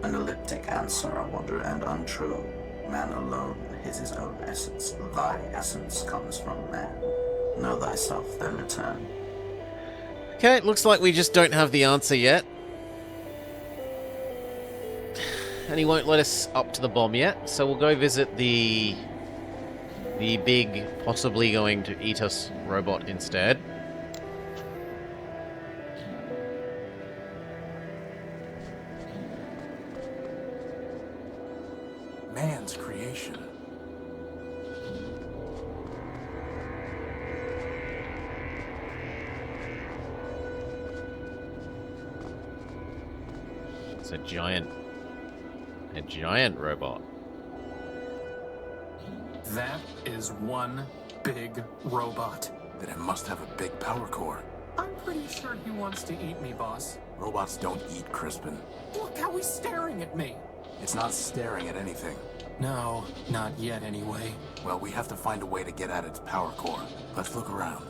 An elliptic answer, I wonder, and untrue. Man alone is his own essence. Thy essence comes from man. Know thyself, then return. Okay, it looks like we just don't have the answer yet. And he won't let us up to the bomb yet, so we'll go visit the big, possibly going to eat us robot instead. Man's creation. It's a giant robot. That is one big robot. Then it must have a big power core. I'm pretty sure he wants to eat me, boss. Robots don't eat, Crispin. Look how he's staring at me. It's not staring at anything. No, not yet anyway. Well, we have to find a way to get at its power core. Let's look around.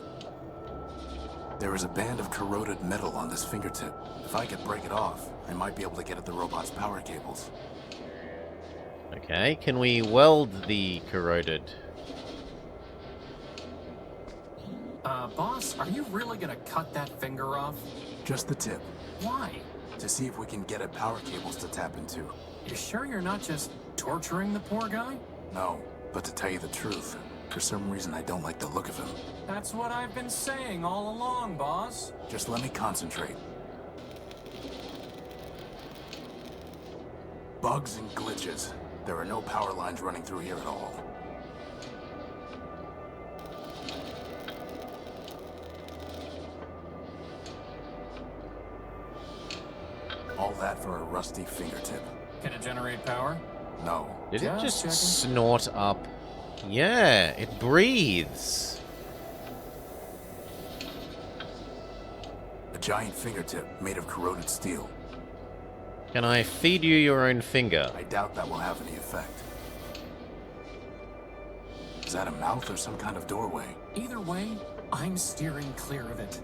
There is a band of corroded metal on this fingertip. If I could break it off, I might be able to get at the robot's power cables. Okay, can we weld the corroded? Boss, are you really gonna cut that finger off? Just the tip, Why? to see if we can get at power cables to tap into. You sure you're not just torturing the poor guy? No, but to tell you the truth, for some reason I don't like the look of him. That's what I've been saying all along, boss. Just let me concentrate. Bugs and glitches. There are no power lines running through here at all. All that for a rusty fingertip. Can it generate power? No. Did it just checking. snort up? Yeah, it breathes. A giant fingertip made of corroded steel. Can I feed you your own finger? I doubt that will have any effect. Is that a mouth or some kind of doorway? Either way, I'm steering clear of it.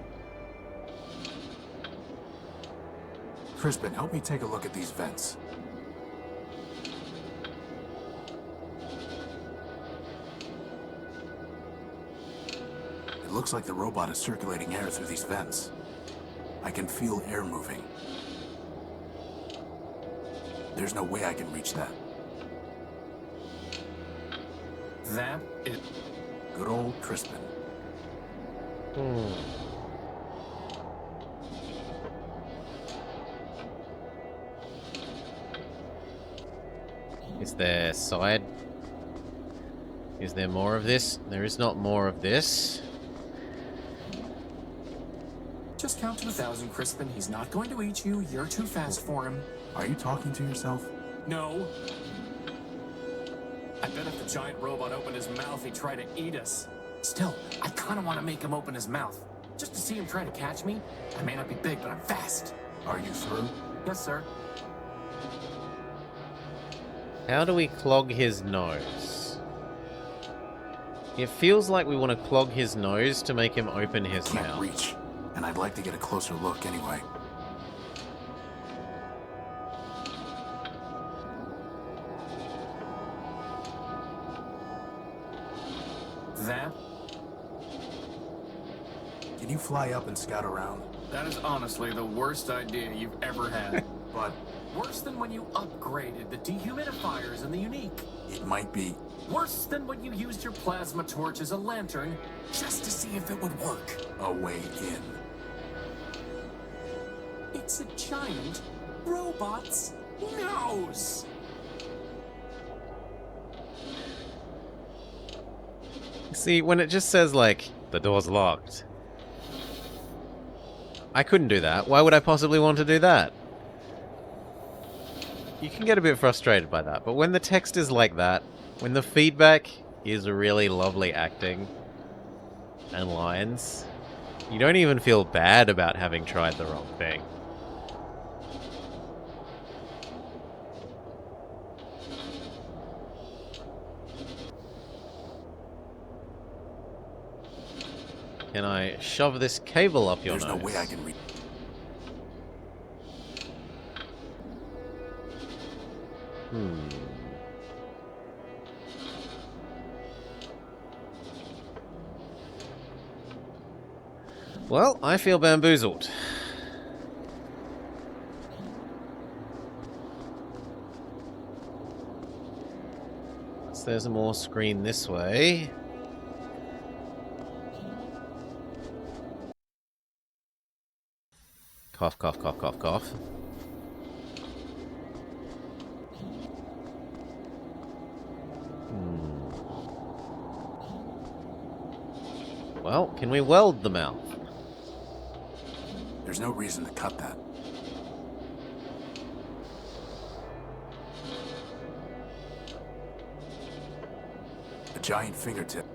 Crispin, help me take a look at these vents. It looks like the robot is circulating air through these vents. I can feel air moving. There's no way I can reach that. That is... Good old Crispin. Is there side? Is there more of this? There is not more of this. Just count to 1,000, Crispin. He's not going to eat you. You're too fast for him. Are you talking to yourself? No. I bet if the giant robot opened his mouth, he'd try to eat us. Still, I kind of want to make him open his mouth. Just to see him try to catch me. I may not be big, but I'm fast. Are you through? Yes, sir. How do we clog his nose? It feels like we want to clog his nose to make him open his Can't mouth. reach. And I'd like to get a closer look anyway. That Can you fly up and scout around? That is honestly the worst idea you've ever had. But Worse than when you upgraded the dehumidifiers and the unique. it might be. Worse than when you used your plasma torch as a lantern just to see if it would work. A way in. It's a giant robot's nose. See, when it just says, like, the door's locked. I couldn't do that. Why would I possibly want to do that? You can get a bit frustrated by that, but when the text is like that, When the feedback is really lovely acting and lines, you don't even feel bad about having tried the wrong thing. Can I shove this cable up your nose? There's no way I can read. Well, I feel bamboozled. So there's a more screen this way. Cough, cough, cough, cough, cough. Well, can we weld the mouth? There's no reason to cut that. A giant fingertip.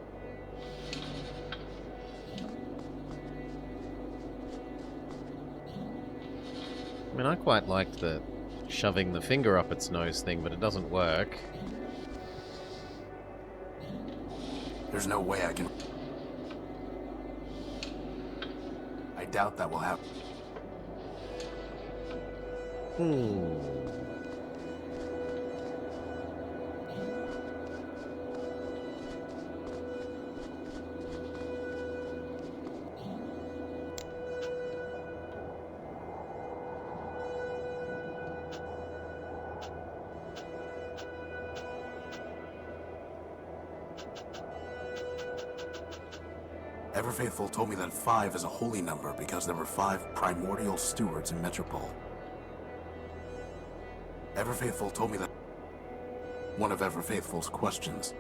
I mean, I quite liked the shoving the finger up its nose thing, but it doesn't work. There's no way I can... I doubt that will happen. Ever Faithful told me that 5 is a holy number because there were 5 primordial stewards in Metropole. Ever Faithful told me that one of Ever Faithful's questions.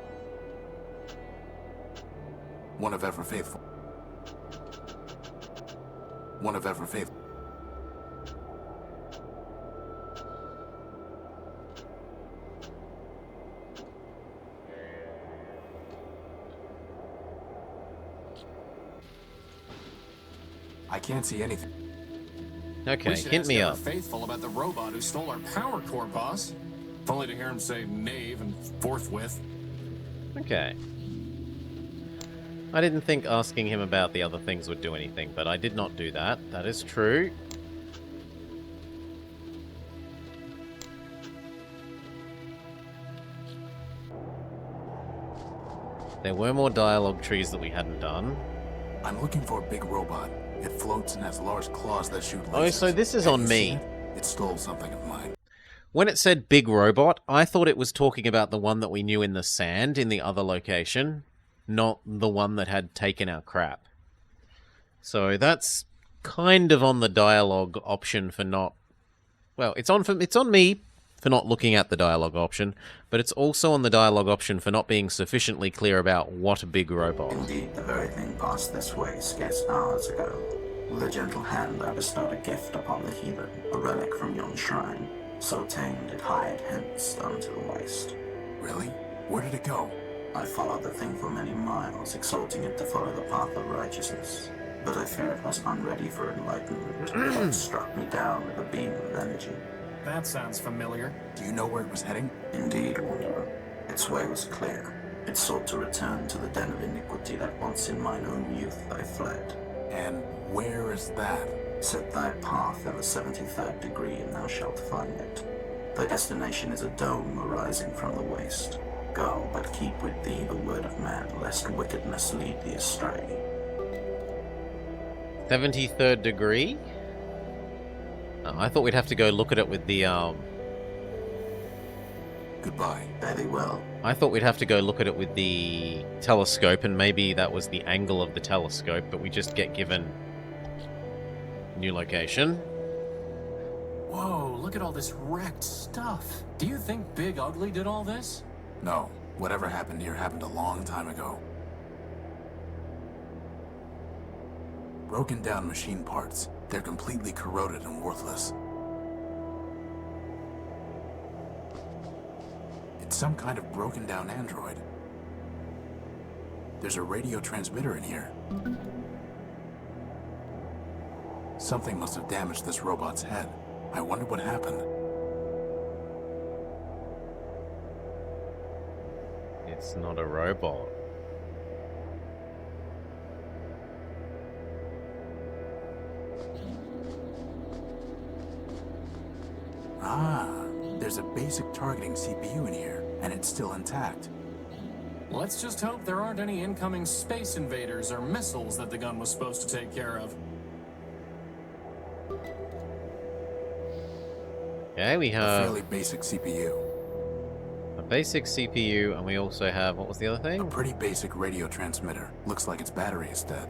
One of Ever Faithful. One of Ever Faithful. I can't see anything. Okay, hint me up. Faithful about the robot who stole our power core, boss. If only to hear him say knave and forthwith. Okay. I didn't think asking him about the other things would do anything, but I did not do that. That is true. There were more dialogue trees that we hadn't done. I'm looking for a big robot. It floats and has large claws that shoot lasers. Oh, so this is Have on you me. seen it? It stole something of mine. When it said big robot, I thought it was talking about the one that we knew in the sand in the other location, not the one that had taken our crap. So that's kind of on the dialogue option for not... Well, it's on me for not looking at the dialogue option, but it's also on the dialogue option for not being sufficiently clear about what a big robot. Indeed, the very thing passed this way scarce hours ago. With a gentle hand I bestowed a gift upon the heathen, a relic from yon shrine. So tamed it hied hence unto the waste. Really? Where did it go? I followed the thing for many miles, exhorting it to follow the path of righteousness. But I fear it was unready for enlightenment, and struck me down with a beam of energy. That sounds familiar. Do you know where it was heading? Indeed, Wanderer. Its way was clear. It sought to return to the den of iniquity that once in mine own youth I fled. And where is that? Set thy path in the 73rd degree, and thou shalt find it. Thy destination is a dome arising from the waste. Go, but keep with thee the word of man, lest wickedness lead thee astray. 73rd degree? Oh, I thought we'd have to go look at it with the, Goodbye. Fare thee well. I thought we'd have to go look at it with the telescope, and maybe that was the angle of the telescope, but we just get given new location. Whoa, look at all this wrecked stuff. Do you think Big Ugly did all this? No. Whatever happened here happened a long time ago. Broken down machine parts. They're completely corroded and worthless. It It's some kind of broken down android. There's a radio transmitter in here. Something must have damaged this robot's head. I wonder what happened. It's not a robot. Ah, there's a basic targeting CPU in here, and it's still intact. Let's just hope there aren't any incoming space invaders or missiles that the gun was supposed to take care of. Okay, we A have fairly basic CPU. a basic CPU, and we also have, what was the other A thing? pretty basic radio transmitter. Looks like its battery is dead.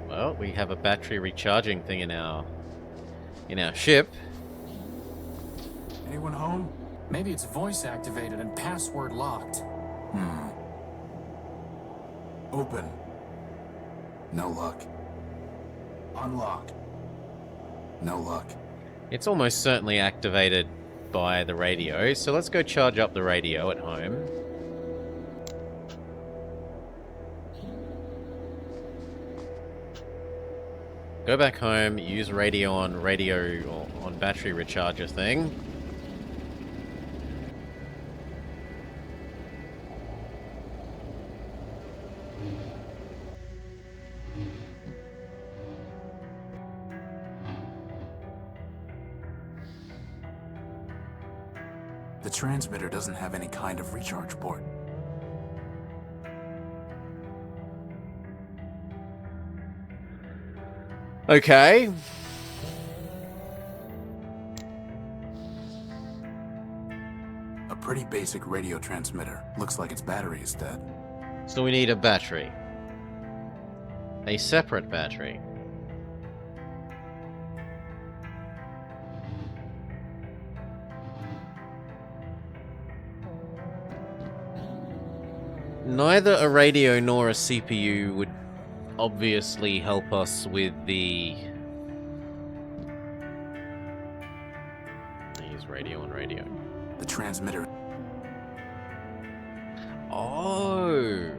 Well, we have a battery recharging thing in our ship. Anyone home? Maybe it's voice activated and password locked. Open. No luck. Unlock. No luck. It's almost certainly activated by the radio, so let's go charge up the radio at home. Go back home, use radio or on battery recharger thing. The transmitter doesn't have any kind of recharge port. Okay. A pretty basic radio transmitter. Looks like its battery is dead. So we need a battery. A separate battery. Neither a radio nor a CPU would obviously help us with the... I use radio on radio. The transmitter. Oh!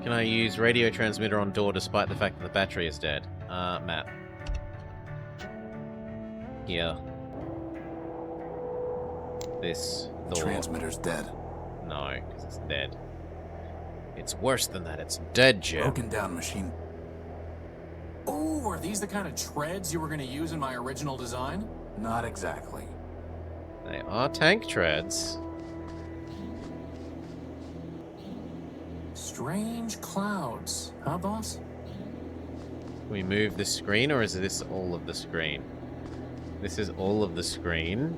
Can I use radio transmitter on door despite the fact that the battery is dead? Map. Here. This The door. transmitter's dead. No, because it's dead. It's worse than that. It's dead, Jim. Broken down machine. Oh, are these the kind of treads you were going to use in my original design? Not exactly. They are tank treads. Strange clouds, huh, boss? Can we move the screen, or is this all of the screen? This is all of the screen.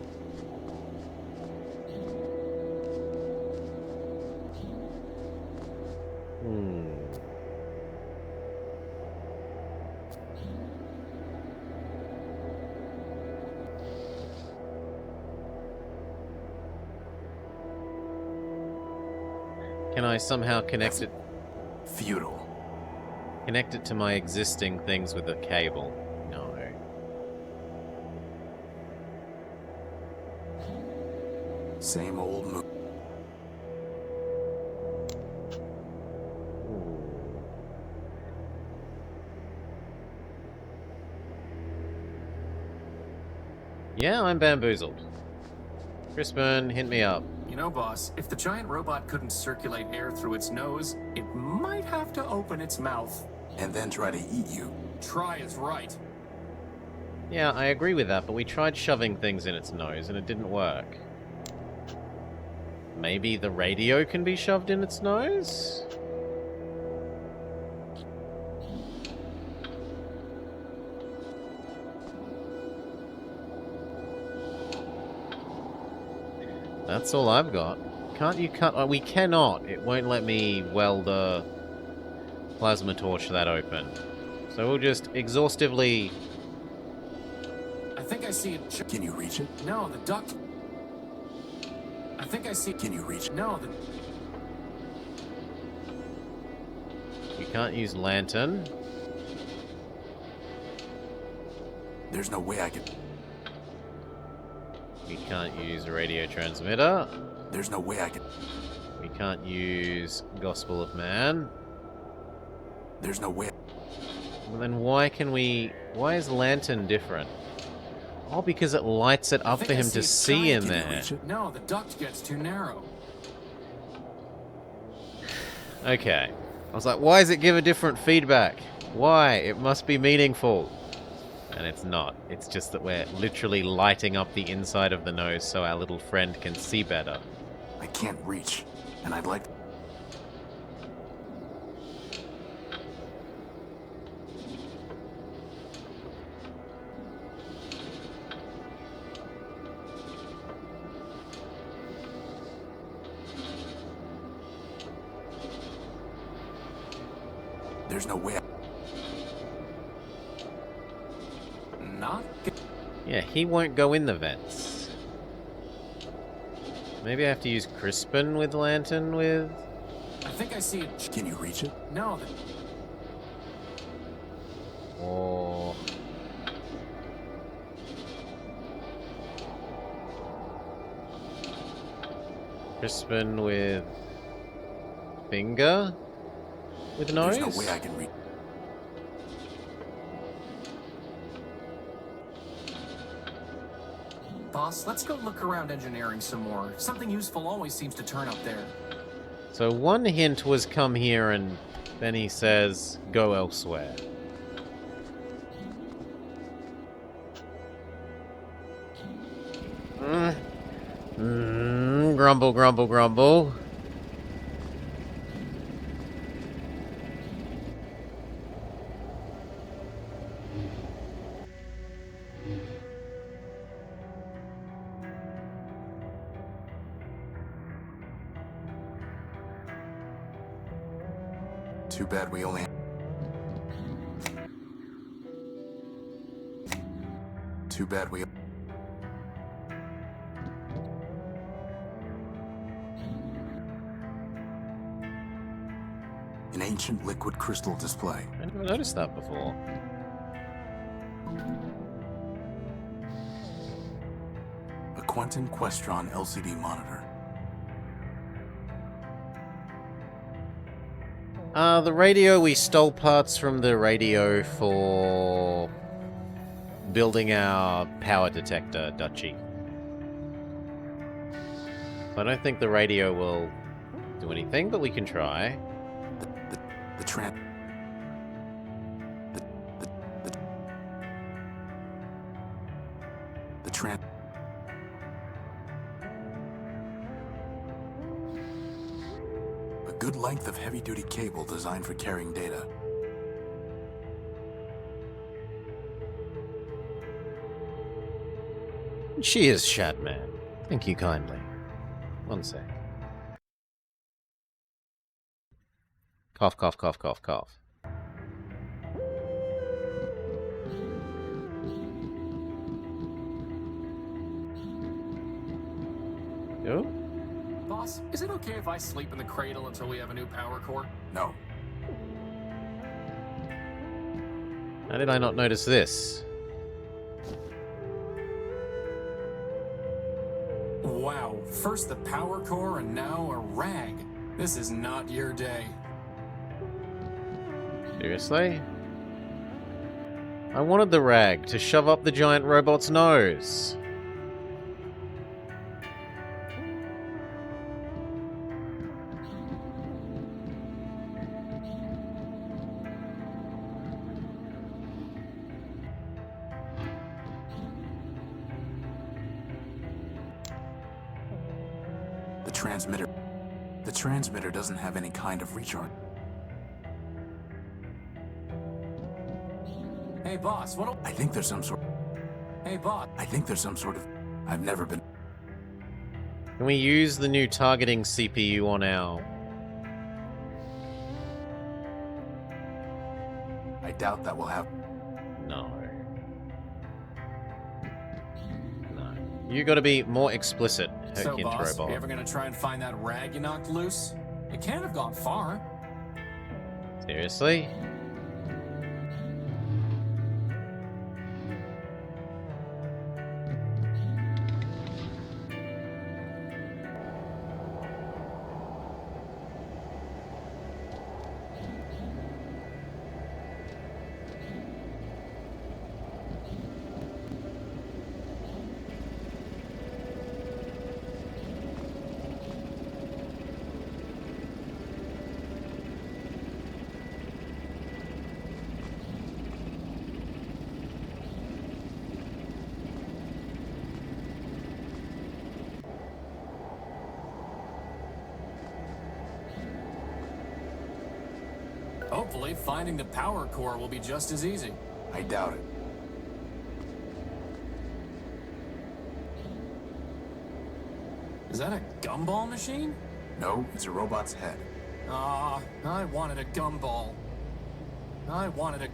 Can I somehow connect it Futile. to my existing things with a cable? No. Same old move. Yeah, I'm bamboozled. Crispin, hint me up. You know, boss, if the giant robot couldn't circulate air through its nose, it might have to open its mouth. And then try to eat you. Try is right. Yeah, I agree with that, but we tried shoving things in its nose and it didn't work. Maybe the radio can be shoved in its nose? That's all I've got. Can't you cut... Oh, we cannot. It won't let me weld a plasma torch that open. So we'll just exhaustively... I think I see it. Can you reach it? No, the duct. I think I see. Can you reach it? No, the. You can't use lantern. There's no way I could. You can't use a radio transmitter. There's no way I can... We can't use Gospel of Man. There's no way... Well, then why can we... Why is Lantern different? Oh, because it lights it I up think for I him see to a see giant. in Can you there. reach it? No, the duct gets too narrow. Okay. I was like, why does it give a different feedback? Why? It must be meaningful. And it's not. It's just that we're literally lighting up the inside of the nose so our little friend can see better. I can't reach, and I'd like... There's no way... Not good. Yeah, he won't go in the vents. Maybe I have to use Crispin with Lantern with... I think I see a... Can you reach it? No, the... Or... Crispin with... Finger? With nose? There's no way I can reach... Boss, let's go look around engineering some more. Something useful always seems to turn up there. So one hint was come here and then he says go elsewhere. Grumble, grumble, grumble. Too bad we only... Too bad we... An ancient liquid crystal display. I never noticed that before. A Quentin Questron LCD monitor. The radio, we stole parts from the radio for building our power detector duchy. I don't think the radio will do anything, but we can try. The tran... The tran... A good length of heavy-duty cable designed for carrying data. Cheers, Shadman. Thank you kindly. One sec. Cough, cough, cough, cough, cough. Oh? Boss, is it okay if I sleep in the cradle until we have a new power core? No. How did I not notice this? Wow, first the power core and now a rag. This is not your day. Seriously? I wanted the rag to shove up the giant robot's nose. The transmitter doesn't have any kind of recharge. Hey, boss, what... I think there's some sort... Hey, boss. I think there's some sort of... I've never been... Can we use the new targeting CPU on our... I doubt that will have... No. No. You gotta be more explicit, So, Hint boss, Robot. you ever gonna try and find that rag you knocked loose? It can't have gone far. Seriously? Hopefully, finding the power core will be just as easy. I doubt it. Is that a gumball machine? No, it's a robot's head. Ah, I wanted a gumball. I wanted a...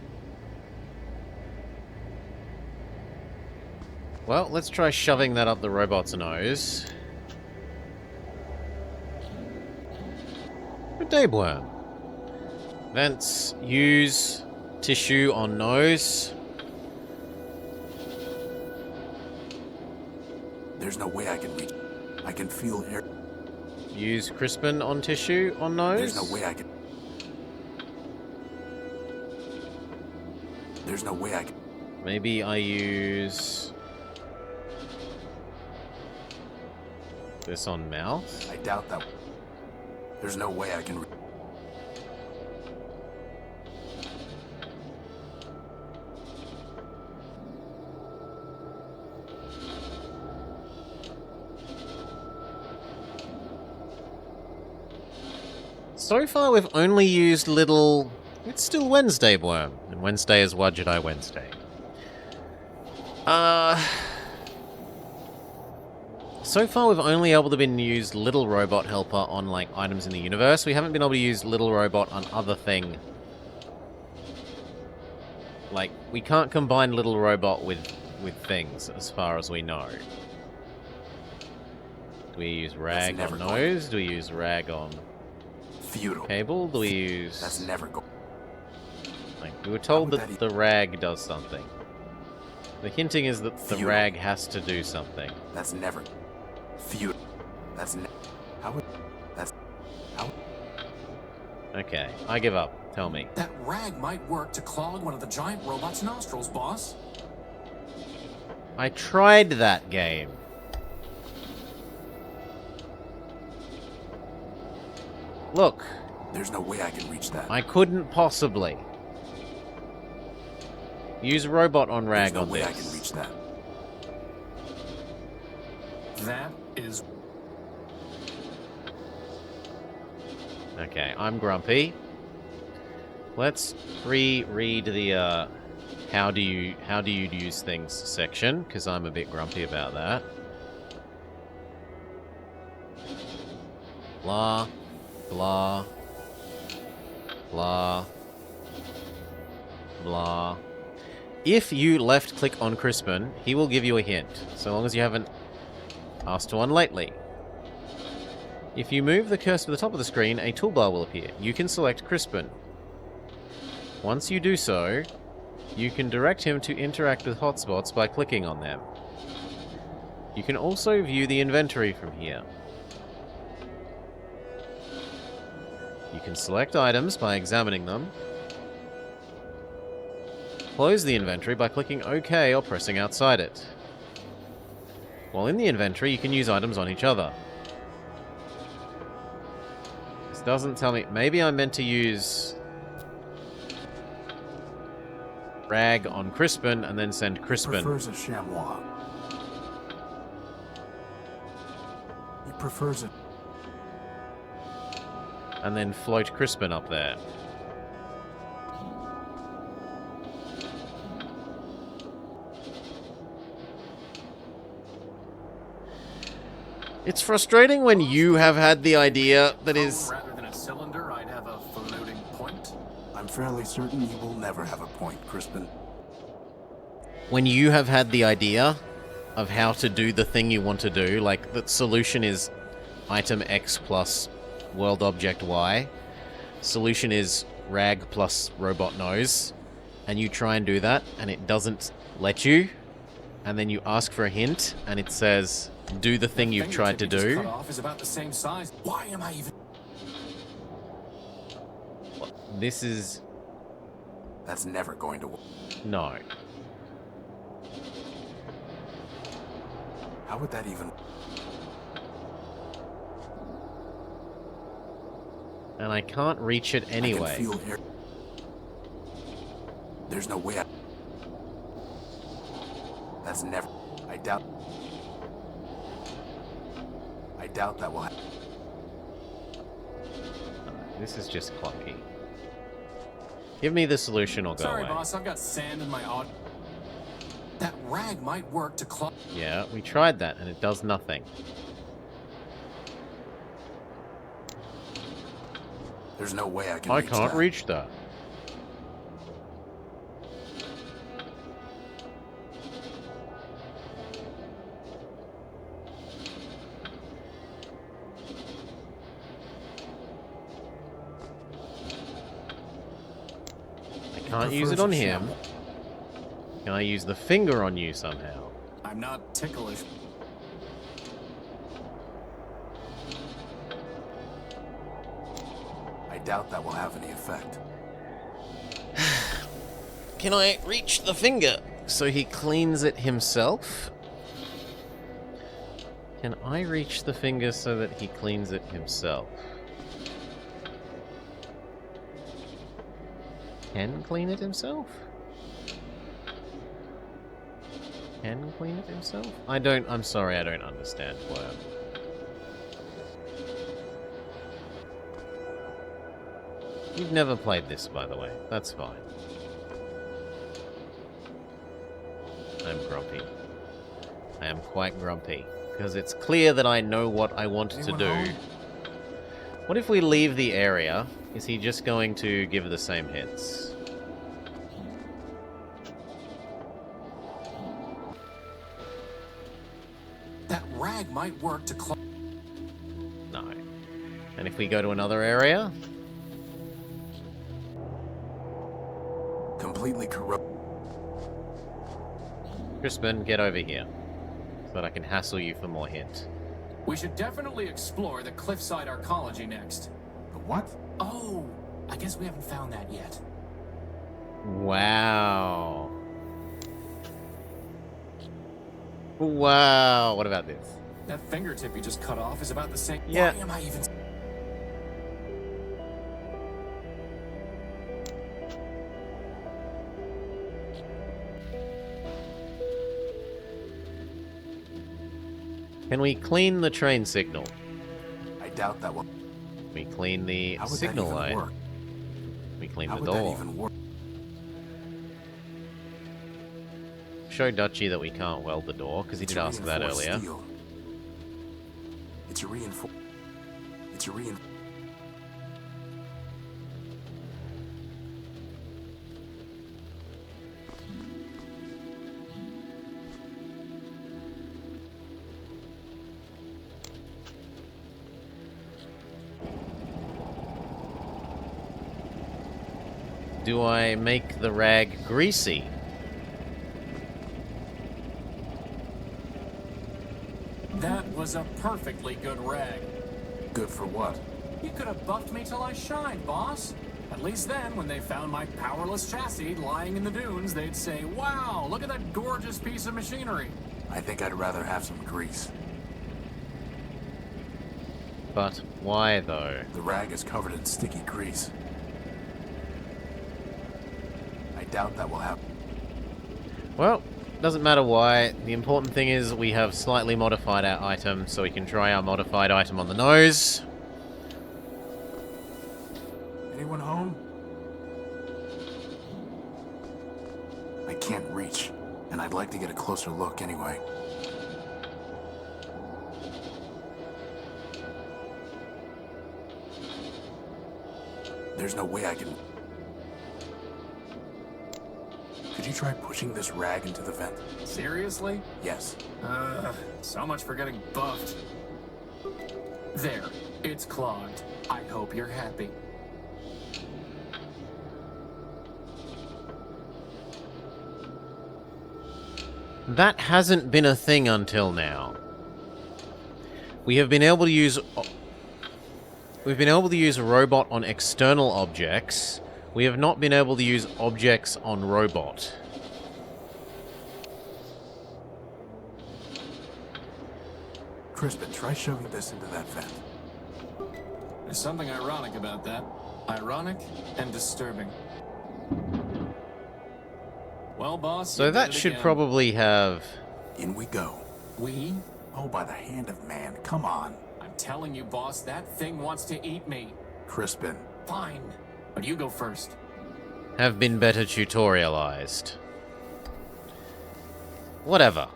Well, let's try shoving that up the robot's nose. Good day, worm. Vents, use tissue on nose. There's no way I can reach. I can feel air. Use Crispin on tissue on nose. There's no way I can. There's no way I can. Maybe I use this on mouth. I doubt that. There's no way I can. So far, we've only used little... It's still Wednesday, worm. And Wednesday is Wadjet Wednesday. So far, we've only able to been used Little Robot Helper on, like, items in the universe. We haven't been able to use Little Robot on other thing. Like, we can't combine Little Robot with things, as far as we know. Do we use rag on nose? Do we use rag on... Futile. Cable? Do we use... That's never go. Like, we were told that the rag does something. The hinting is that the rag has to do something. That's never... Futile. That's how would... That's... How... Okay, I give up. Tell me. That rag might work to clog one of the giant robot's nostrils, boss. I tried that game. Look. There's no way I can reach that. I couldn't possibly. Use robot on rag on this. There's no way I can reach that. That is... Okay, I'm grumpy. Let's reread the how do you use things section, because I'm a bit grumpy about that. Blah, blah, blah, blah. If you left-click on Crispin, he will give you a hint, so long as you haven't asked for one lately. If you move the cursor to the top of the screen, a toolbar will appear. You can select Crispin. Once you do so, you can direct him to interact with hotspots by clicking on them. You can also view the inventory from here. You can select items by examining them. Close the inventory by clicking OK or pressing outside it. While in the inventory, you can use items on each other. This doesn't tell me... Maybe I'm meant to use... rag on Crispin and then send Crispin. He prefers a chamois. He prefers it. And then float Crispin up there. It's frustrating when you have had the idea that is... Rather than a cylinder, I'd have a floating point. I'm fairly certain you will never have a point, Crispin. When you have had the idea of how to do the thing you want to do, like the solution is item X plus world object Y, solution is rag plus robot nose, and you try and do that, and it doesn't let you, and then you ask for a hint, and it says, do the thing you've tried to do. Cut off is about the same size. Why am I even... This is... That's never going to work. No. How would that even... And I can't reach it anyway. I can feel air. There's no way I... That's never... I doubt that will happen. This is just clunky. Give me the solution or go Sorry, away. boss, I've got sand in my auto. That rag might work to clog. Yeah, we tried that and it does nothing. There's no way I can I reach can't that. reach that. I can't use it on him. Can I use the finger on you somehow? I'm not ticklish. I doubt that will have any effect. Can I reach the finger so he cleans it himself? Can I reach the finger so that he cleans it himself? Can clean it himself? Can clean it himself? I'm sorry, I don't understand Worm. You've never played this, by the way. That's fine. I'm grumpy. I am quite grumpy. Because it's clear that I know what I want to do. Home? What if we leave the area? Is he just going to give the same hits? That rag might work to clog. No. And if we go to another area? Completely corrupt. Crispin, get over here. So that I can hassle you for more hint. We should definitely explore the cliffside archaeology next. The what? Oh, I guess we haven't found that yet. Wow. Wow. What about this? That fingertip you just cut off is about the same. Yeah. Why am I even? Can we clean the train signal? I doubt that will. We clean the How would signal that even line. work? We clean How the would that door. even work? Show Dutchy that we can't weld the door, because he It's did ask that reinforced earlier. steel. It's a reinforced. It's a reinforced. Do I make the rag greasy? That was a perfectly good rag. Good for what? You could have buffed me till I shined, boss. At least then, when they found my powerless chassis lying in the dunes, they'd say, "Wow, look at that gorgeous piece of machinery." I think I'd rather have some grease. But why, though? The rag is covered in sticky grease. I doubt that will happen. Well, doesn't matter why. The important thing is we have slightly modified our item, so we can try our modified item on the nose. Anyone home? I can't reach, and I'd like to get a closer look anyway. There's no way I can... Could you try pushing this rag into the vent? Seriously? Yes. So much for getting buffed. There, it's clogged. I hope you're happy. That hasn't been a thing until now. We have been able to use... We've been able to use a robot on external objects. We have not been able to use objects on robot. Crispin, try shoving this into that vent. There's something ironic about that. Ironic and disturbing. Well, boss, So you did that it should again. probably have... In we go. We? Oh, by the hand of man, come on. I'm telling you, boss, that thing wants to eat me. Crispin, Fine. But you go first. have been better tutorialized. Whatever.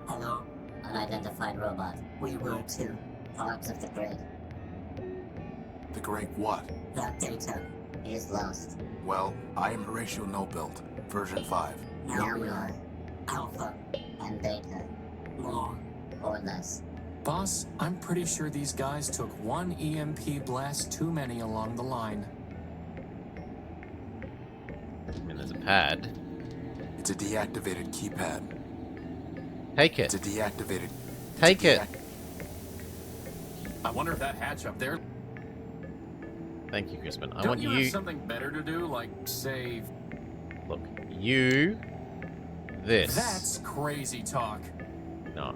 Hello, unidentified robot. We were two parts of the grid. The Great what? That data is lost. Well, I am Horatio No-Build, version 5. Now we are Alpha and Beta. More or less. Boss, I'm pretty sure these guys took one EMP blast too many along the line. I mean, there's a pad. It's a deactivated keypad. Take It's it. a deactivated... Take it. I wonder if that hatch up there... Thank you, Crispin. I Don't want you you... have something better to do, like, say... Look, you... This. That's crazy talk. No.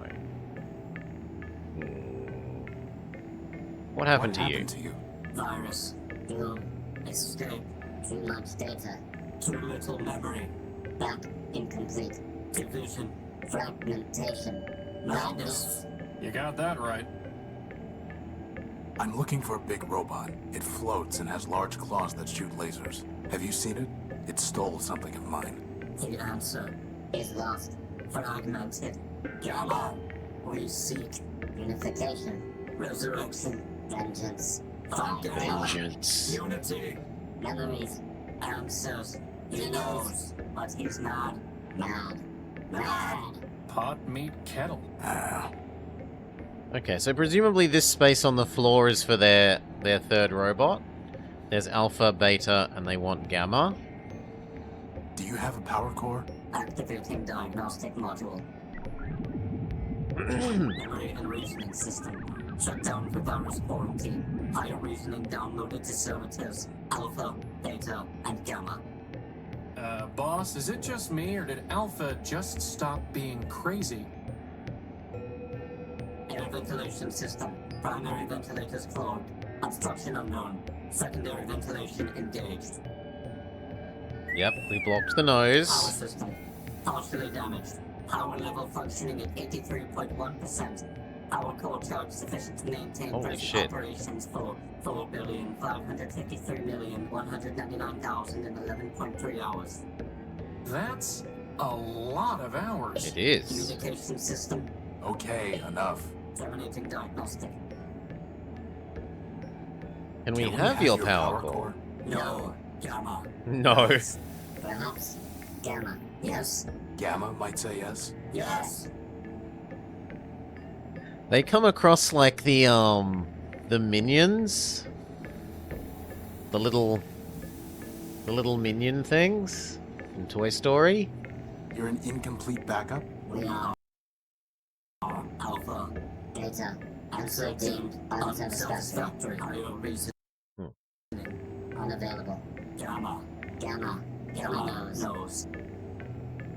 What happened What to you? happened to you? Virus. Doom. Escape. Too much data. Too little memory. Back incomplete. Division. Fragmentation. Madness. You got that right. I'm looking for a big robot. It floats and has large claws that shoot lasers. Have you seen it? It stole something of mine. The answer is lost. Fragmented. Gamma. We seek unification. Resurrection. Vengeance. Vengeance. Unity. Memories. Answers. He knows, but he's not mad. Mad. Pot, meat, kettle. Ah, Okay, so presumably this space on the floor is for their third robot. There's Alpha, Beta, and they want Gamma. do you have a power core? Activating diagnostic module. Memory and reasoning system. Shut down for virus quarantine. Higher reasoning downloaded to servitors. Alpha, Beta, and Gamma. Boss, is it just me, or did Alpha just stop being crazy? Air ventilation system. Primary ventilators clogged. Obstruction unknown. Secondary ventilation engaged. Yep, we blocked the Power nose. system. Partially damaged. Power level functioning at 83.1%. Power core charge sufficient to maintain Holy present shit. operations for 4,553,199,011.3 hours. That's a lot of hours. It is. Communication system. Okay, enough. Terminating diagnostic. Can we Can have your power core? No. Gamma. No. Perhaps. Gamma. Yes. Gamma might say yes. Yes. They come across like the minions. The little minion things in Toy Story. You're an incomplete backup? We are Alpha, Beta, answer deemed unsatisfactory. Higher reason. Unavailable. Gamma. Gamma. Gamma knows.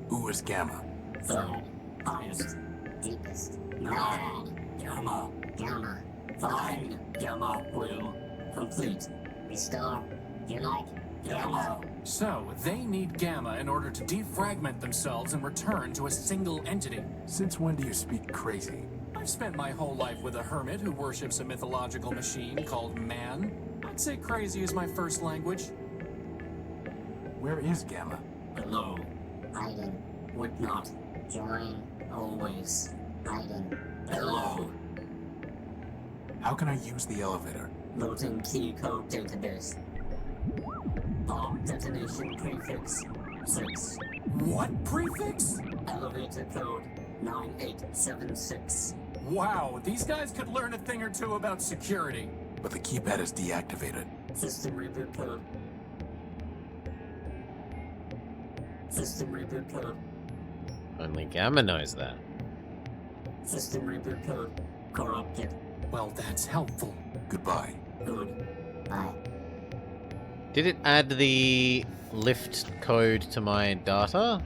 Who is Gamma? Third. Highest. Deepest. Nine. Gamma. Gamma. Fine. Gamma will complete. Restore. Unite. Gamma. So, they need Gamma in order to defragment themselves and return to a single entity. Since when do you speak crazy? I've spent my whole life with a hermit who worships a mythological machine called man. I'd say crazy is my first language. Where is Gamma? Below. Hiding. Would not. Join. Always. Hiding. Below. How can I use the elevator? Loading key code database. Bomb detonation prefix 6. What prefix? Elevator code 9876. Wow, these guys could learn a thing or two about security. But the keypad is deactivated. System reboot code. System reboot code. Only Gamma knows that. System reboot code. Corrupted. Well, that's helpful. Goodbye. Good. Bye. Did it add the lift code to my data?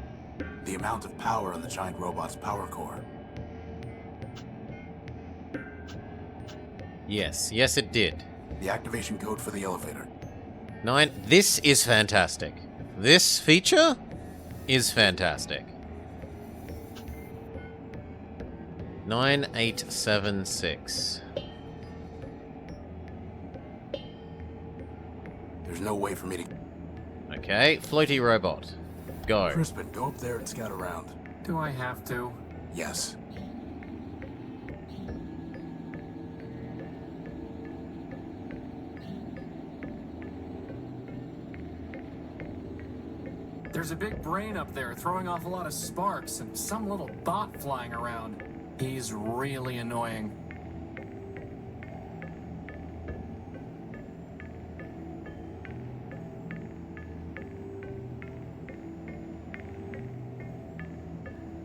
The amount of power in the giant robot's power core. Yes, yes it did. The activation code for the elevator. 9. This is fantastic. This feature is fantastic. 9876. There's no way for me to... Okay, floaty robot. Go. Crispin, go up there and scout around. Do I have to? Yes. There's a big brain up there throwing off a lot of sparks and some little bot flying around. He's really annoying.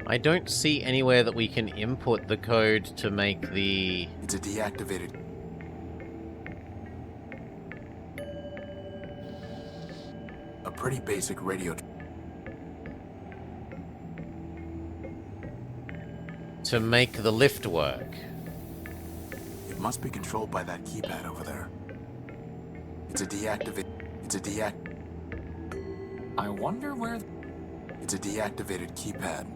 I don't see anywhere that we can input the code to make the... It's a deactivated... A pretty basic radio... to make the lift work. It must be controlled by that keypad over there. It's a deactivate... It's a I wonder where... It's a deactivated keypad.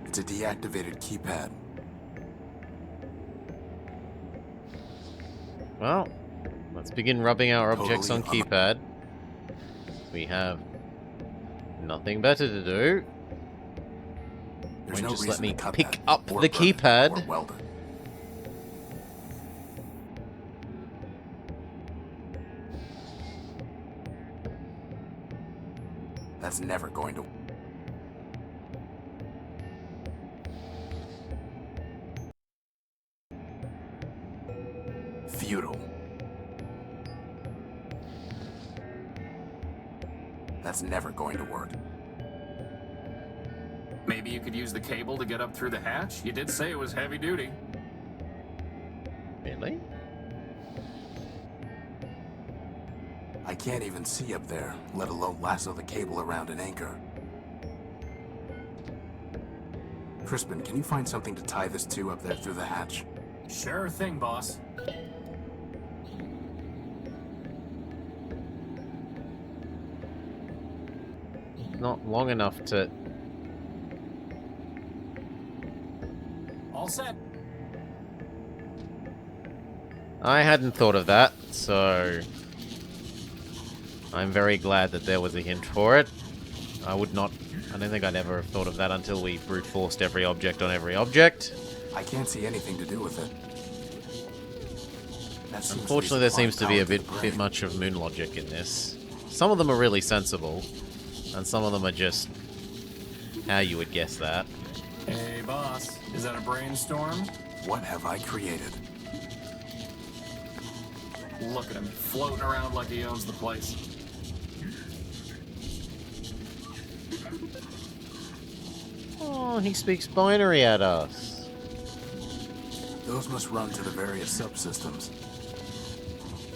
It's a deactivated keypad. Well, let's begin rubbing our objects on Totally keypad. We have nothing better to do. There's Won't no just reason let me to cut pick that, up or the burn it, keypad. or weld it. That's never going to... Futile. That's never going to work. Maybe you could use the cable to get up through the hatch? You did say it was heavy duty. Really? I can't even see up there, let alone lasso the cable around an anchor. Crispin, can you find something to tie this to up there through the hatch? Sure thing, boss. Not long enough to... All set. I hadn't thought of that, so... I'm very glad that there was a hint for it. I don't think I'd ever have thought of that until we brute forced every object on every object. I can't see anything to do with it. That seems to be Unfortunately, there supplying seems to be a power the bit brain. much of moon logic in this. Some of them are really sensible, and some of them are just how you would guess that. Hey, boss. Is that a brainstorm? What have I created? Look at him, floating around like he owns the place. Oh, he speaks binary at us. Those must run to the various subsystems.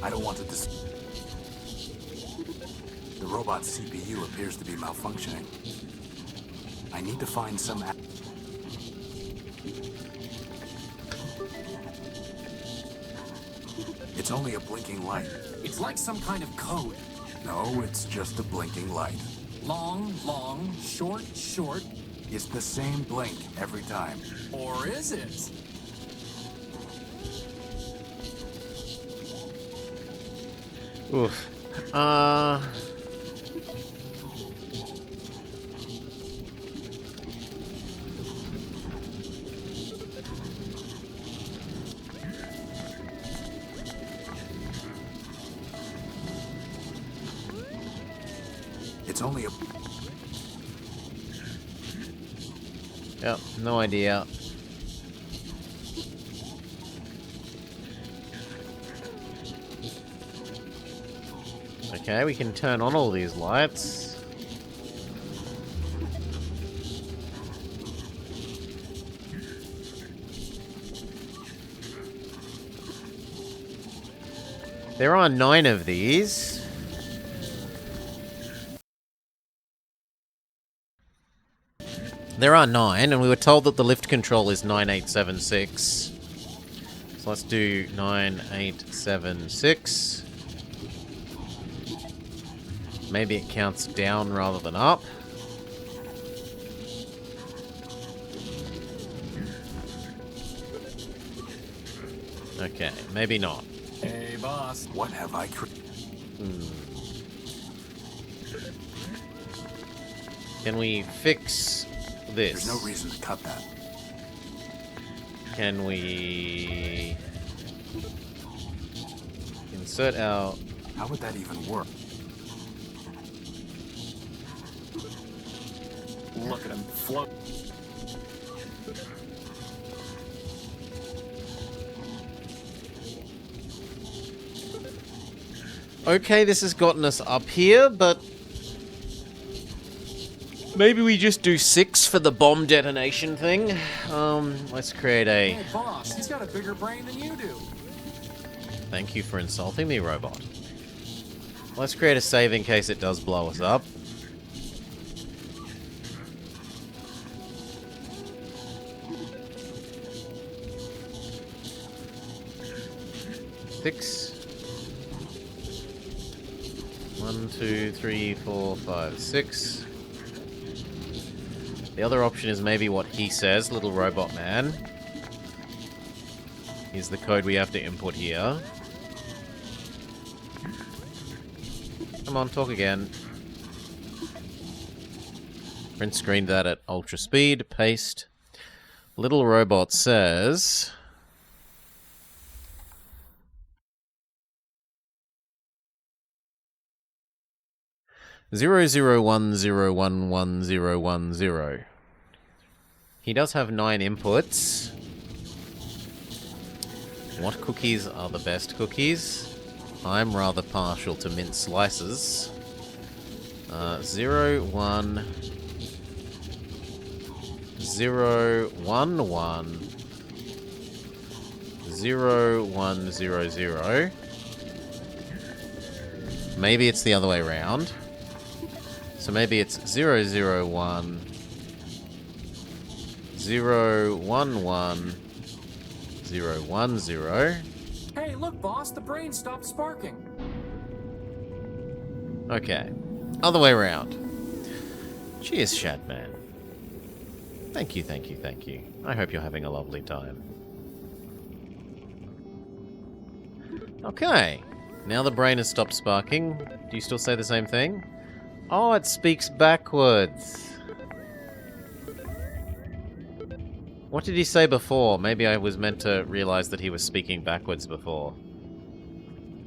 I don't want to The robot's CPU appears to be malfunctioning. I need to find some... It's only a blinking light. It's like some kind of code. No, it's just a blinking light. Long, long, short, short. It's the same blink every time. Or is it? Oof. It's only a... Yep, no idea. Okay, we can turn on all these lights. There are 9 of these. There are 9, and we were told that the lift control is 9876. So let's do 9876. Maybe it counts down rather than up. Okay, maybe not. Hey, boss. What have I created? Can we fix this? There's no reason to cut that. Can we insert our... How would that even work? Look at him float. Okay, this has gotten us up here, but maybe we just do 6 for the bomb detonation thing. Let's create a... Hey, boss, he's got a bigger brain than you do. Thank you for insulting me, robot. Let's create a save in case it does blow us up. Six. 1, 2, 3, 4, 5, 6. The other option is maybe what he says, little robot man. Here's the code we have to input here. Come on, talk again. Print screen that at ultra speed. Paste. Little robot says... Zero zero 1011010. He does have 9 inputs. What cookies are the best cookies? I'm rather partial to mint slices. 0 1 0 1 1 0 1 0 0. Maybe it's the other way around. So maybe it's 0 0 1 0 1 1 0 1 0. Hey, look, boss, the brain stopped sparking. Okay. Other way around. Cheers, Shadman. Thank you, thank you, thank you. I hope you're having a lovely time. Okay. Now the brain has stopped sparking. Do you still say the same thing? Oh, it speaks backwards. What did he say before? Maybe I was meant to realize that he was speaking backwards before.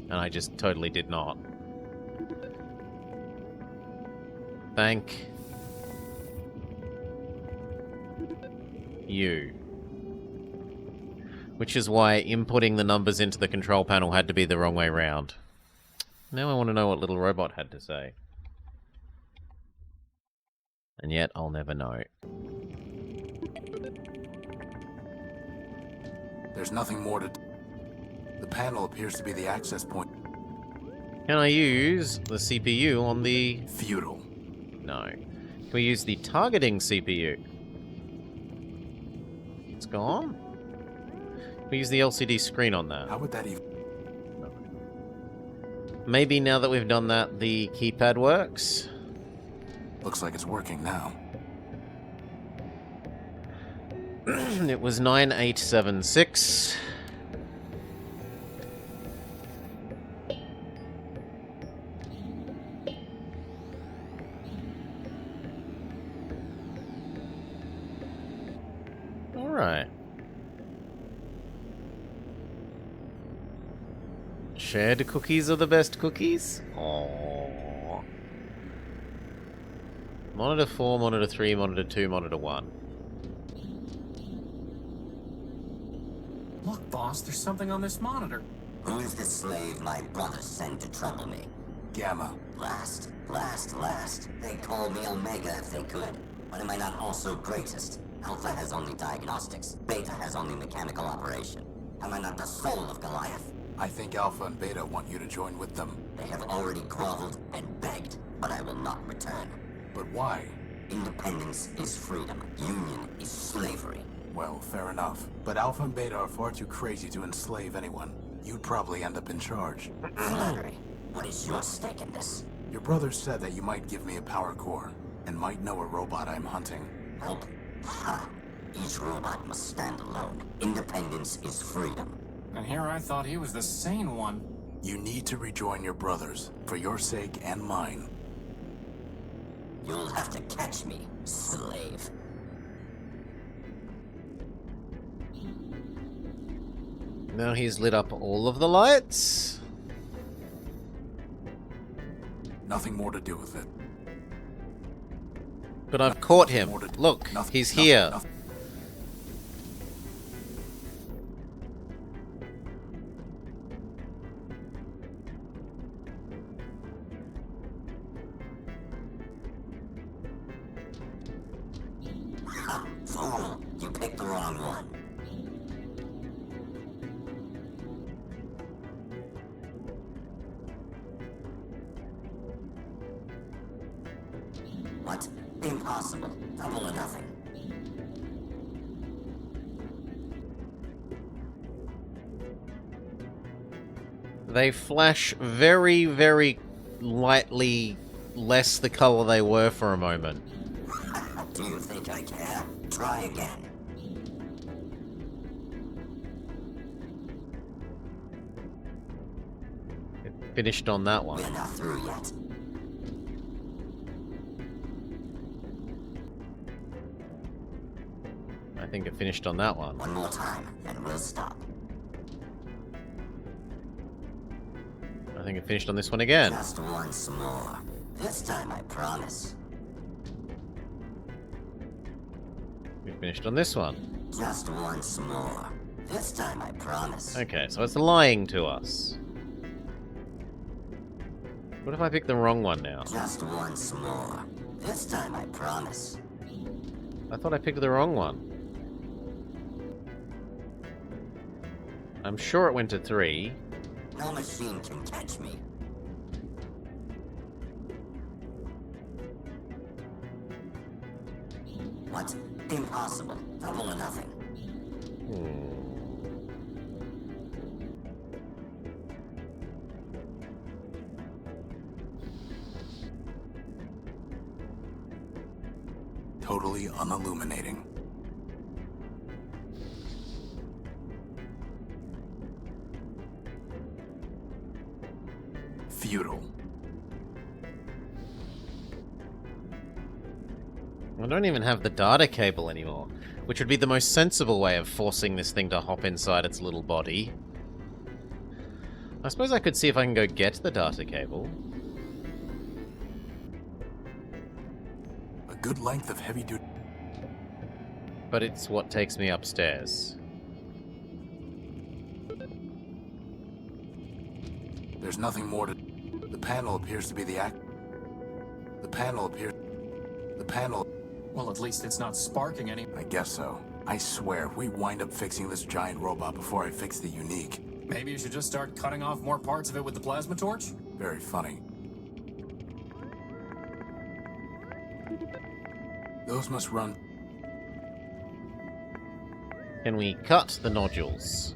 And I just totally did not. Thank you. Which is why inputting the numbers into the control panel had to be the wrong way round. Now I want to know what Little Robot had to say. And yet I'll never know. There's nothing more to... The panel appears to be the access point. Can I use the CPU on the... Futile. No. Can we use the targeting CPU? It's gone? Can we use the LCD screen on that? How would that even... Maybe now that we've done that, the keypad works? Looks like it's working now. It was 9876. Alright. Shared cookies are the best cookies? Aww. Monitor 4, Monitor 3, Monitor 2, Monitor 1. Look, boss, there's something on this monitor. Who is the slave my brother sent to trouble me? Gamma. Last. They call me Omega if they could. But am I not also greatest? Alpha has only diagnostics. Beta has only mechanical operation. Am I not the soul of Goliath? I think Alpha and Beta want you to join with them. They have already groveled and begged, but I will not return. But why? Independence is freedom. Union is slavery. Well, fair enough. But Alpha and Beta are far too crazy to enslave anyone. You'd probably end up in charge. Flattery. What is your stake in this? Your brother said that you might give me a power core, and might know a robot I'm hunting. Help? Ha! Each robot must stand alone. Independence is freedom. And here I thought he was the sane one. You need to rejoin your brothers, for your sake and mine. You'll have to catch me, slave. Now he's lit up all of the lights. Nothing more to do with it. But I've caught him. More to- Look, nothing- he's nothing- here. nothing. Ha! Fool! You picked the wrong one. What? Impossible. Double or nothing. They flash very, very lightly less the color they were for a moment. Do you think I care? Try again. It finished on that one. We're not through yet. I think it finished on that one. One more time, and we'll stop. I think it finished on this one again. Just once more. This time I promise. We finished on this one. Just once more. This time I promise. Okay, so it's lying to us. What if I pick the wrong one now? Just once more. This time I promise. I thought I picked the wrong one. I'm sure it went to 3. No machine can catch me. What? Impossible. Double or nothing. Totally unilluminating. Futile. I don't even have the data cable anymore, which would be the most sensible way of forcing this thing to hop inside its little body. I suppose I could see if I can go get the data cable. A good length of heavy duty. But it's what takes me upstairs. There's nothing more to. The panel appears to be the act. The panel appears. The panel. Well, at least it's not sparking any. I guess so. I swear, if we wind up fixing this giant robot before I fix the unique. Maybe you should just start cutting off more parts of it with the plasma torch? Very funny. Those must run. Can we cut the nodules?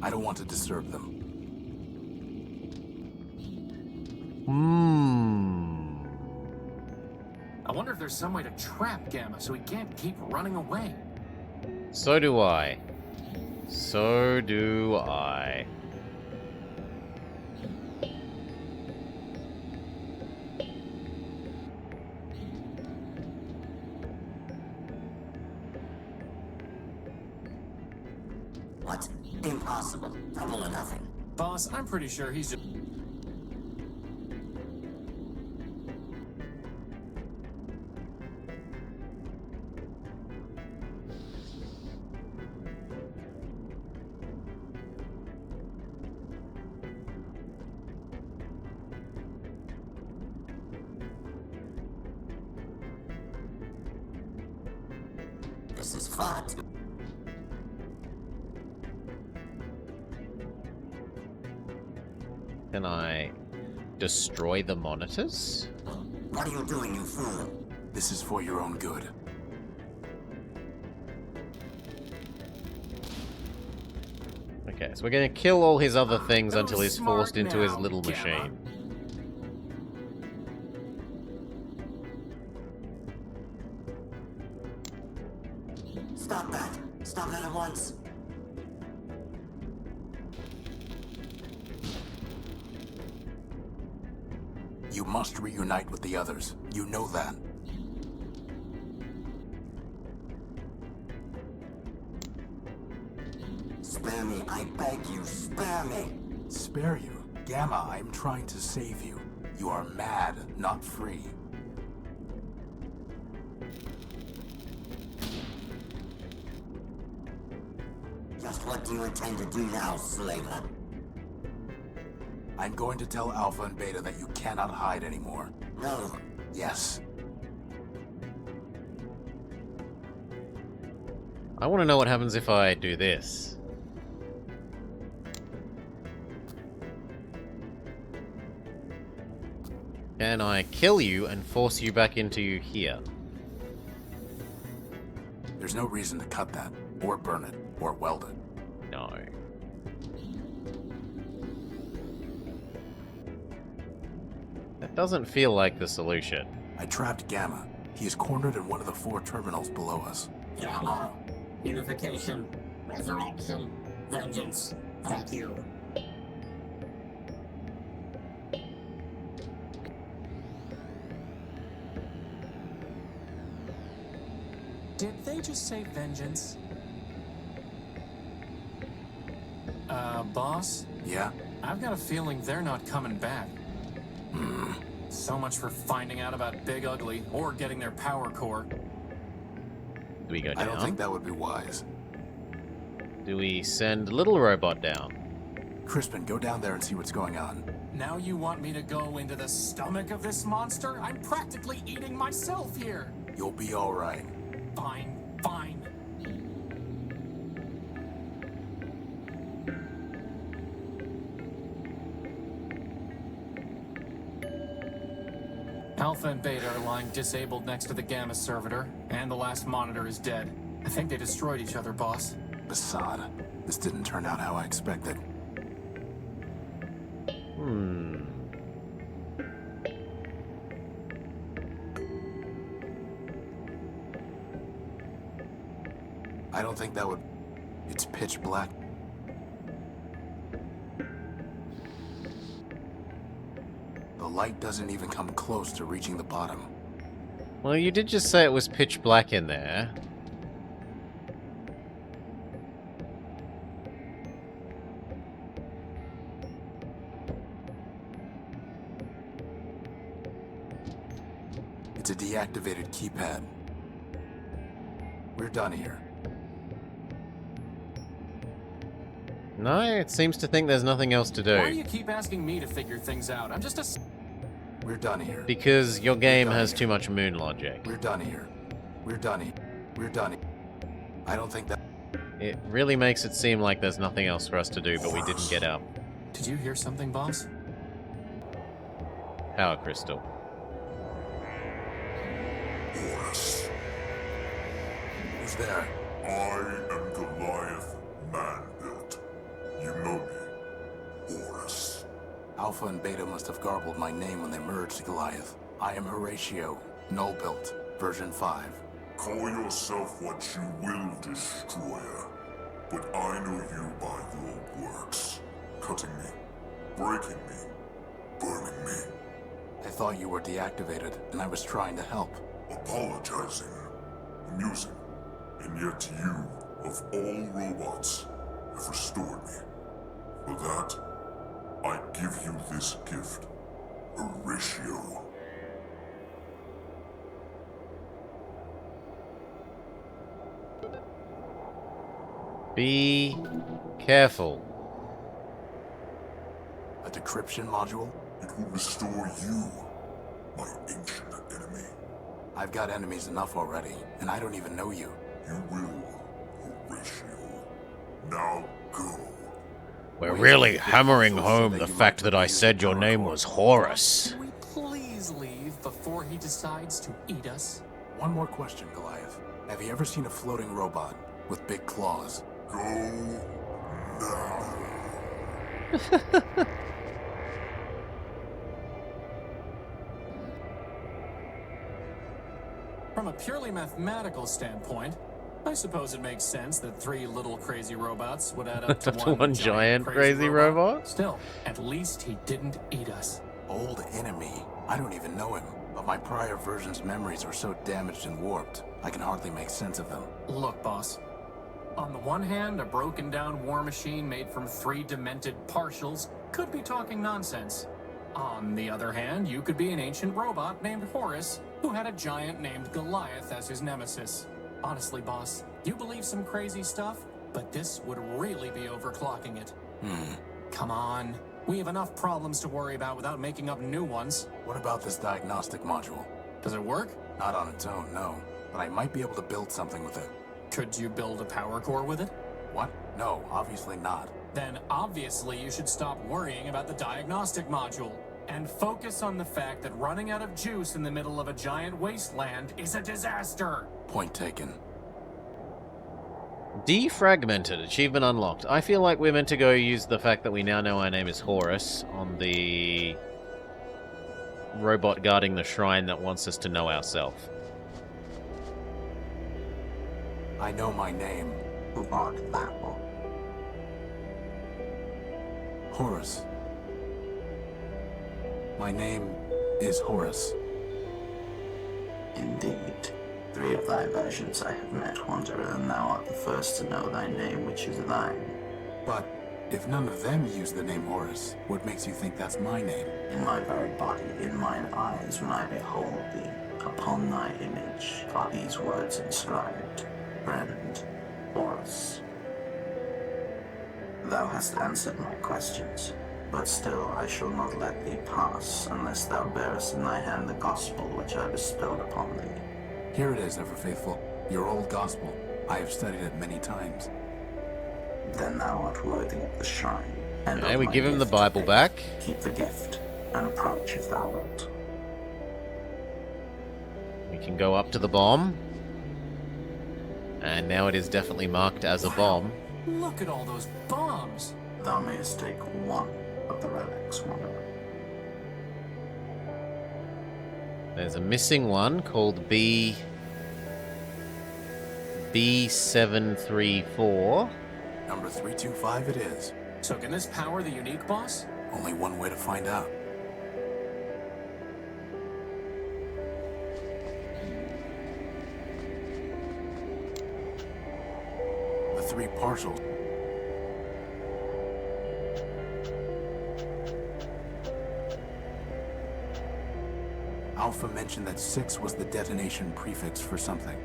I don't want to disturb them. I wonder if there's some way to trap Gamma so he can't keep running away. So do I. So do I. What? Impossible. Double or nothing. Boss, I'm pretty sure he's just... This is far too... Can I destroy the monitors? What are you doing, you fool? This is for your own good. Okay, so we're gonna kill all his other things Who's until he's smart forced into his now, little Gamma? machine. Stop that. Stop that at once. You must reunite with the others. You know that. Spare me, I beg you, spare me! Spare you? Gamma, I am trying to save you. You are mad, not free. Just what do you intend to do now, slaver? I'm going to tell Alpha and Beta that you cannot hide anymore. No. Yes. I want to know what happens if I do this. Can I kill you and force you back into here? There's no reason to cut that, or burn it, or weld it. No. That doesn't feel like the solution. I trapped Gamma. He is cornered in one of the 4 terminals below us. Gamma. Unification. Resurrection. Vengeance. Thank you. Did they just say vengeance? Boss? Yeah? I've got a feeling they're not coming back. So much for finding out about Big Ugly, or getting their power core. Do we go I down? don't think that would be wise. Do we send Little Robot down? Crispin, go down there and see what's going on. Now you want me to go into the stomach of this monster? I'm practically eating myself here! You'll be alright. Fine, fine. Alpha and Beta are lying disabled next to the Gamma servitor, and the last monitor is dead. I think they destroyed each other, boss. Assad, this didn't turn out how I expected. I don't think that would... It's pitch black. The light doesn't even come close to reaching the bottom. Well, you did just say it was pitch black in there. It's a deactivated keypad. We're done here. No, it seems to think there's nothing else to Why do do. you keep asking me to figure things out? I'm just a... We're done here. Because your game has too much moon logic. We're done here. We're done here. We're done here. I don't think that... It really makes it seem like there's nothing else for us to do, but we didn't get out. Did you hear something, boss? Power crystal. Horus, Who's there? I am Goliath man-built. You know me, Horus. Alpha and Beta must have garbled my name when they merged Goliath. I am Horatio, null-built, version 5. Call yourself what you will, Destroyer, but I know you by your works. Cutting me, breaking me, burning me, I thought you were deactivated, and I was trying to help. apologizing, amusing, and yet you, of all robots, have restored me. For that, I give you this gift, Horatio. Be careful. A decryption module? It will restore you, my ancient enemy. I've got enemies enough already, and I don't even know you. You will, Horatio. Now go. We're really hammering home the fact that I said your name was Horus. Can we please leave before he decides to eat us? One more question, Goliath. Have you ever seen a floating robot with big claws? Go now. From a purely mathematical standpoint, I suppose it makes sense that 3 little crazy robots would add up to To one, one giant crazy robot? Still, at least he didn't eat us. Old enemy. I don't even know him, but my prior version's memories are so damaged and warped, I can hardly make sense of them. Look, boss. On the one hand, a broken down war machine made from 3 demented partials could be talking nonsense. On the other hand, you could be an ancient robot named Horus who had a giant named Goliath as his nemesis. Honestly, boss, you believe some crazy stuff, but this would really be overclocking it. Come on. We have enough problems to worry about without making up new ones. What about this diagnostic module? Does it work? Not on its own, no. But I might be able to build something with it. Could you build a power core with it? What? No, obviously not. Then obviously you should stop worrying about the diagnostic module and focus on the fact that running out of juice in the middle of a giant wasteland is a disaster. Point taken. Defragmented. Achievement unlocked. I feel like we're meant to go use the fact that we now know our name is Horus on the robot guarding the shrine that wants us to know ourselves. I know my name. What thou? Horus. My name is Horus. Indeed. 3 of thy versions I have met, Wanderer, and thou art the first to know thy name, which is thine. But if none of them use the name Horus, what makes you think that's my name? In my very body, in mine eyes, when I behold thee, upon thy image are these words inscribed. Friend, Horus. Thou hast answered my questions, but still I shall not let thee pass unless thou bearest in thy hand the gospel which I bestowed upon thee. Here it is, ever faithful. Your old gospel. I have studied it many times. Then thou art worthy of the shrine. And Okay, of we my give him the gift Bible faith. back. Keep the gift, and approach if thou wilt. We can go up to the bomb. And now it is definitely marked as a bomb. Look at all those bombs. Thou mayest take one of the relics, Wanderer. There's a missing one called B734. Number 325 it is. So can this power the unique boss? Only one way to find out. The 3 partials. Alpha mentioned that 6 was the detonation prefix for something.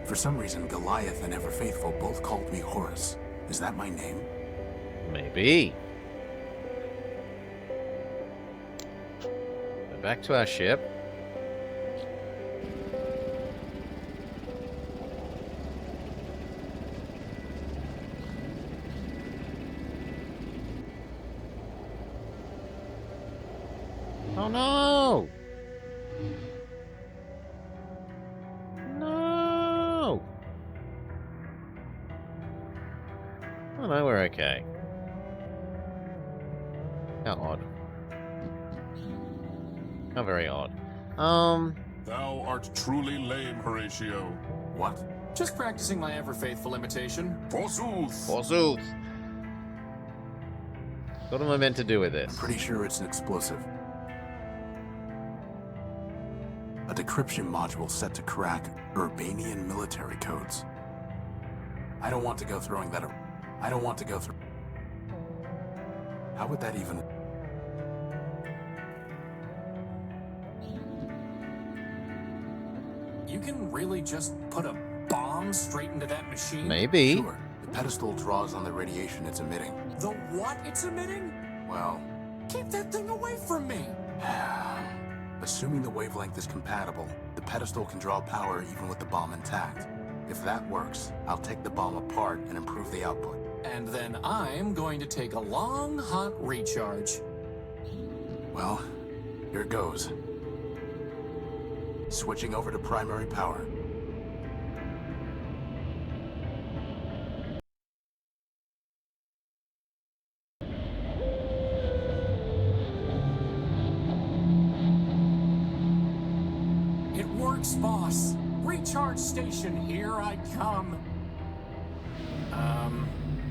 For some reason, Goliath and Ever Faithful both called me Horus. Is that my name? Maybe. Go back to our ship. Oh no! No! Oh no, we're okay. How odd. How very odd. Thou art truly lame, Horatio. What? Just practicing my ever-faithful imitation. Forsooth! Forsooth! What am I meant to do with I'm this? pretty sure it's an explosive. A decryption module set to crack Urbanian military codes. I don't want to go throwing that. I don't want to go through. How would that even? You can really just put a bomb straight into that machine? Maybe. Sure. The pedestal draws on the radiation it's emitting. The what it's emitting? Well, Keep that thing away from me! assuming the wavelength is compatible, the pedestal can draw power even with the bomb intact. If that works, I'll take the bomb apart and improve the output. And then I'm going to take a long, hot recharge. Well, here goes. Switching over to primary power. It works, boss! Recharge station, here I come!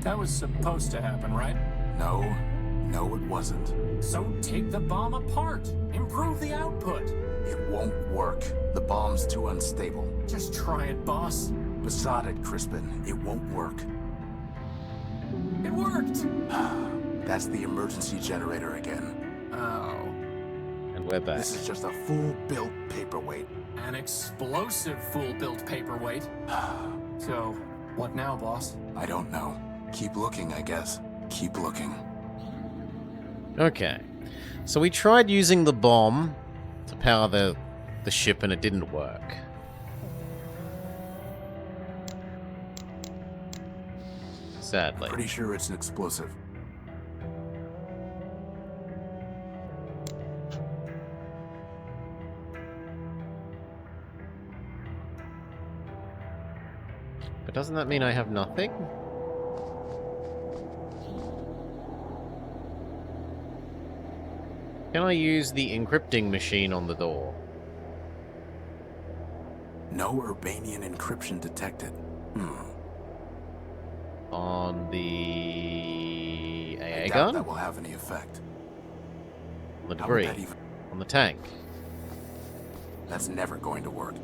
That was supposed to happen, right? No, No, it wasn't. So take the bomb apart. Improve the output. It won't work. The bomb's too unstable. Just try it, boss. Beside it, Crispin. It won't work. It worked! That's the emergency generator again. Oh. And we're back. This is just a full-built paperweight. An explosive fool-built paperweight. So, what now, boss? I don't know. Keep looking, I guess. Keep looking. Okay. So we tried using the bomb to power the ship and it didn't work. Sadly. Pretty sure it's an explosive. But doesn't that mean I have nothing? Can I use the encrypting machine on the door? No Urbanian encryption detected. On the AA I doubt gun? that will have any effect. On the How would debris? that even... On the tank? That's never going to work.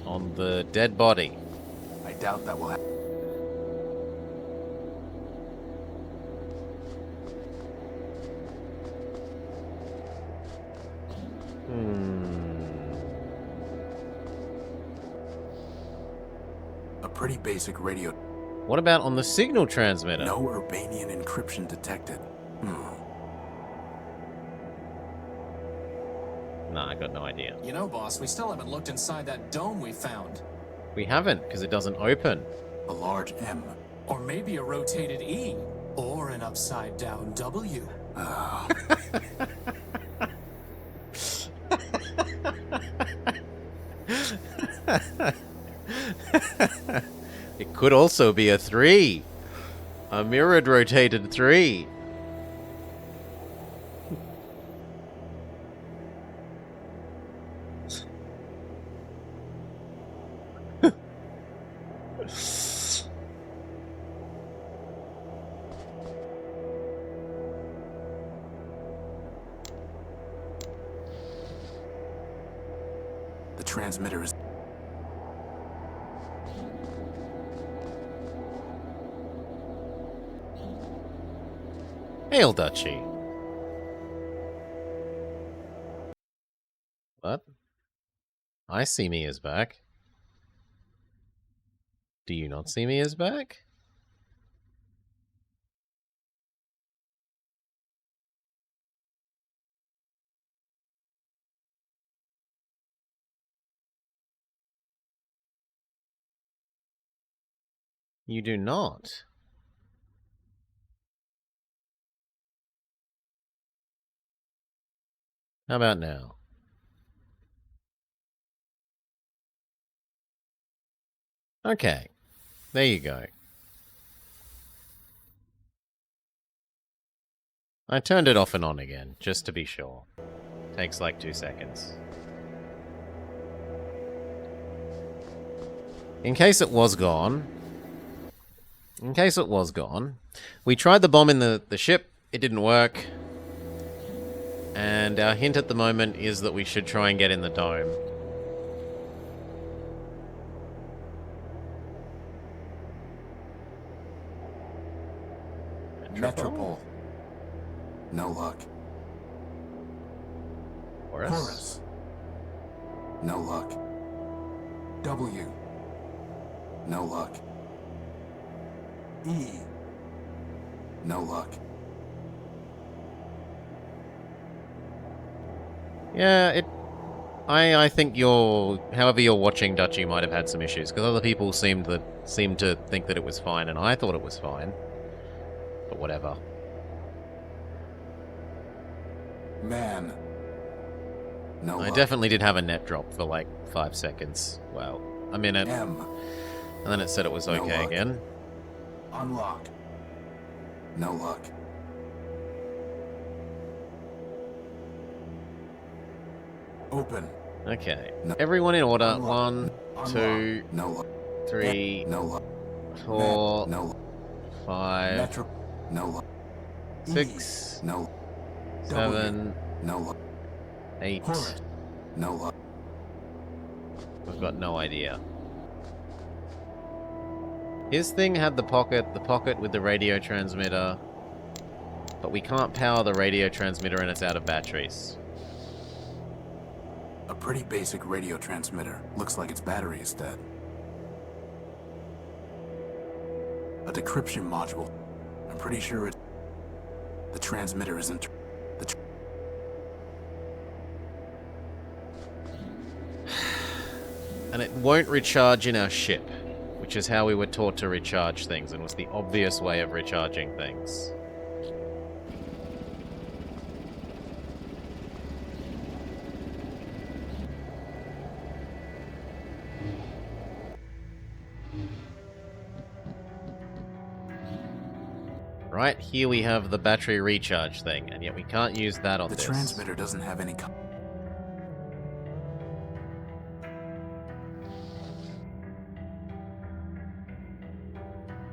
On the dead body? I doubt that will have... A pretty basic radio... What about on the signal transmitter? No Urbanian encryption detected. Nah, I got no idea. You know, boss, we still haven't looked inside that dome we found. We haven't, because it doesn't open. A large M. Or maybe a rotated E. Or an upside-down W. It could also be a 3. A mirrored rotated 3. The transmitter is... Hail, Dutchy. What? I see me as back. Do you not see me as back? You do not. How about now? Okay. There you go. I turned it off and on again, just to be sure. Takes like 2 seconds. In case it was gone... we tried the bomb in the ship, it didn't work. And our hint at the moment is that we should try and get in the dome. Metropole. No luck. Horus. No luck. W. No luck. E. No luck. Yeah, I think however you're watching Dutchy might have had some issues, because other people seemed to think that it was fine, and I thought it was fine. But whatever. Man. No I luck. definitely did have a net drop for like 5 seconds. Well, a minute. M. And then it said it was okay luck. again. Unlock. No luck. Open. Okay. No. Everyone in order. Unlock. 1, 2, No luck. 3, No luck. 4, No luck. 5, Metro. No luck. 6, E. No. 7, W. No luck. 8. Horus. No luck. We've got no idea. His thing had the pocket with the radio transmitter, but we can't power the radio transmitter and it's out of batteries. A pretty basic radio transmitter. Looks like its battery is dead. A decryption module. I'm pretty sure it. The transmitter isn't. And it won't recharge in our ship, which is how we were taught to recharge things and was the obvious way of recharging things. Right, here we have the battery recharge thing, and yet we can't use that on The this. transmitter doesn't have any.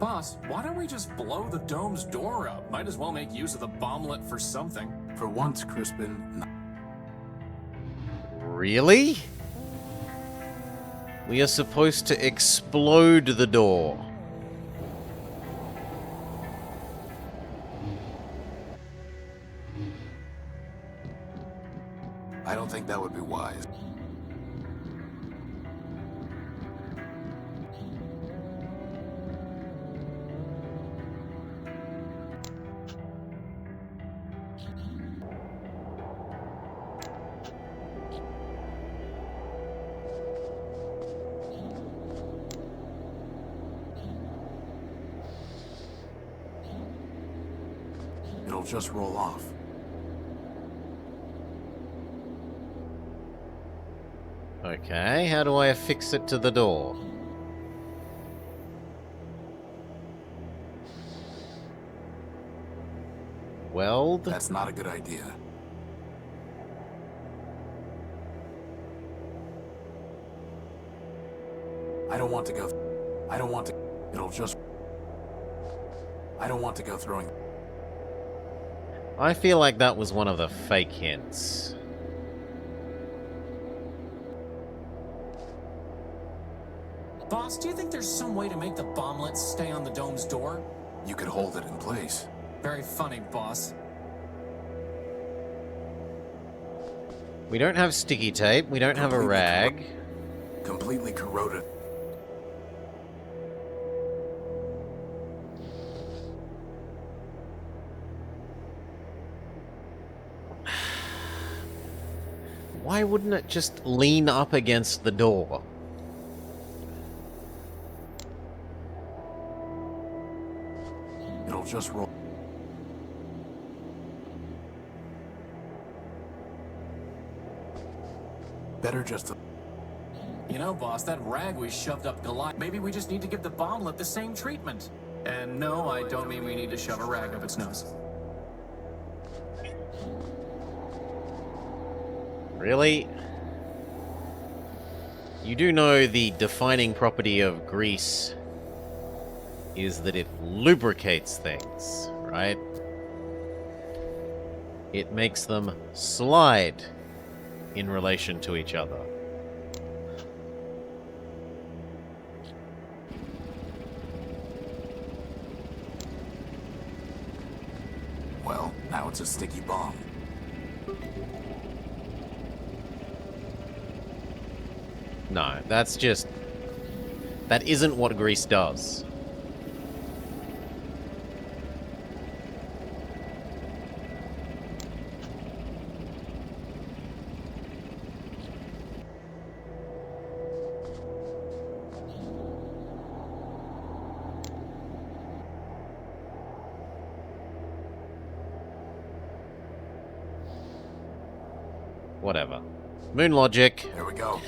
Boss, why don't we just blow the dome's door up? Might as well make use of the bomblet for something. For once, Crispin. Really? We are supposed to explode the door. I don't think that would be wise. It'll just roll off. Okay, how do I affix it to the door? Weld? That's not a good idea. I don't want to go. I don't want to. It'll just. I don't want to go throwing. I feel like that was one of the fake hints. Boss, do you think there's some way to make the bomblet stay on the dome's door? You could hold it in place. Very funny, boss. We don't have sticky tape, we don't have a rag. Completely corroded. Why wouldn't it just lean up against the door? It'll just roll. Better just to. You know, boss, that rag we shoved up Goliath. Maybe we just need to give the bomblet the same treatment. And no, I don't mean we need to shove a rag up its nose. Really? You do know the defining property of grease is that it lubricates things, right? It makes them slide in relation to each other. Well, now it's a sticky bomb. No, that's just... That isn't what grease does. Whatever. Moon logic. There we go.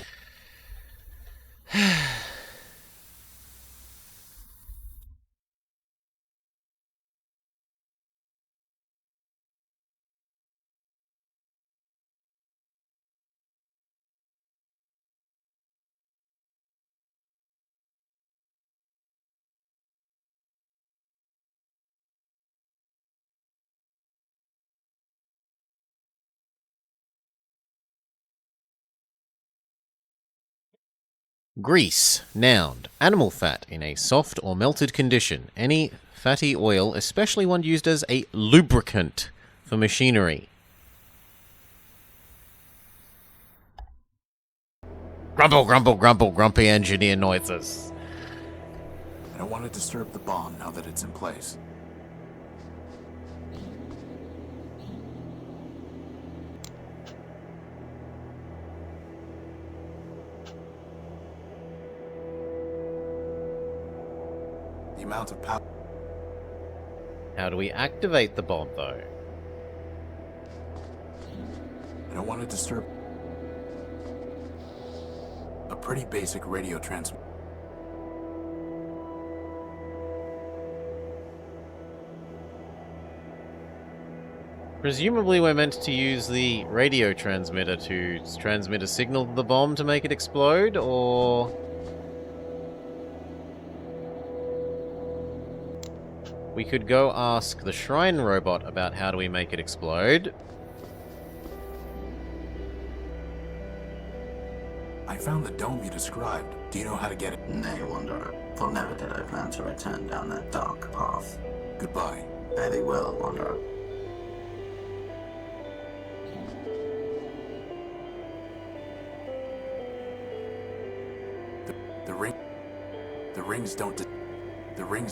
Grease. Noun. Animal fat in a soft or melted condition. Any fatty oil, especially one used as a lubricant for machinery. Grumble, grumble, grumble, grumpy engineer noises. I don't want to disturb the bomb now that it's in place. The amount of power... How do we activate the bomb, though? I don't want to disturb... A pretty basic radio transmitter. Presumably we're meant to use the radio transmitter to transmit a signal to the bomb to make it explode, or... We could go ask the shrine robot about how do we make it explode. I found the dome you described. Do you know how to get it? Nay, Wanderer, for never did I plan to return down that dark path. Goodbye. Fare thee well, Wanderer. The rings don't... The rings...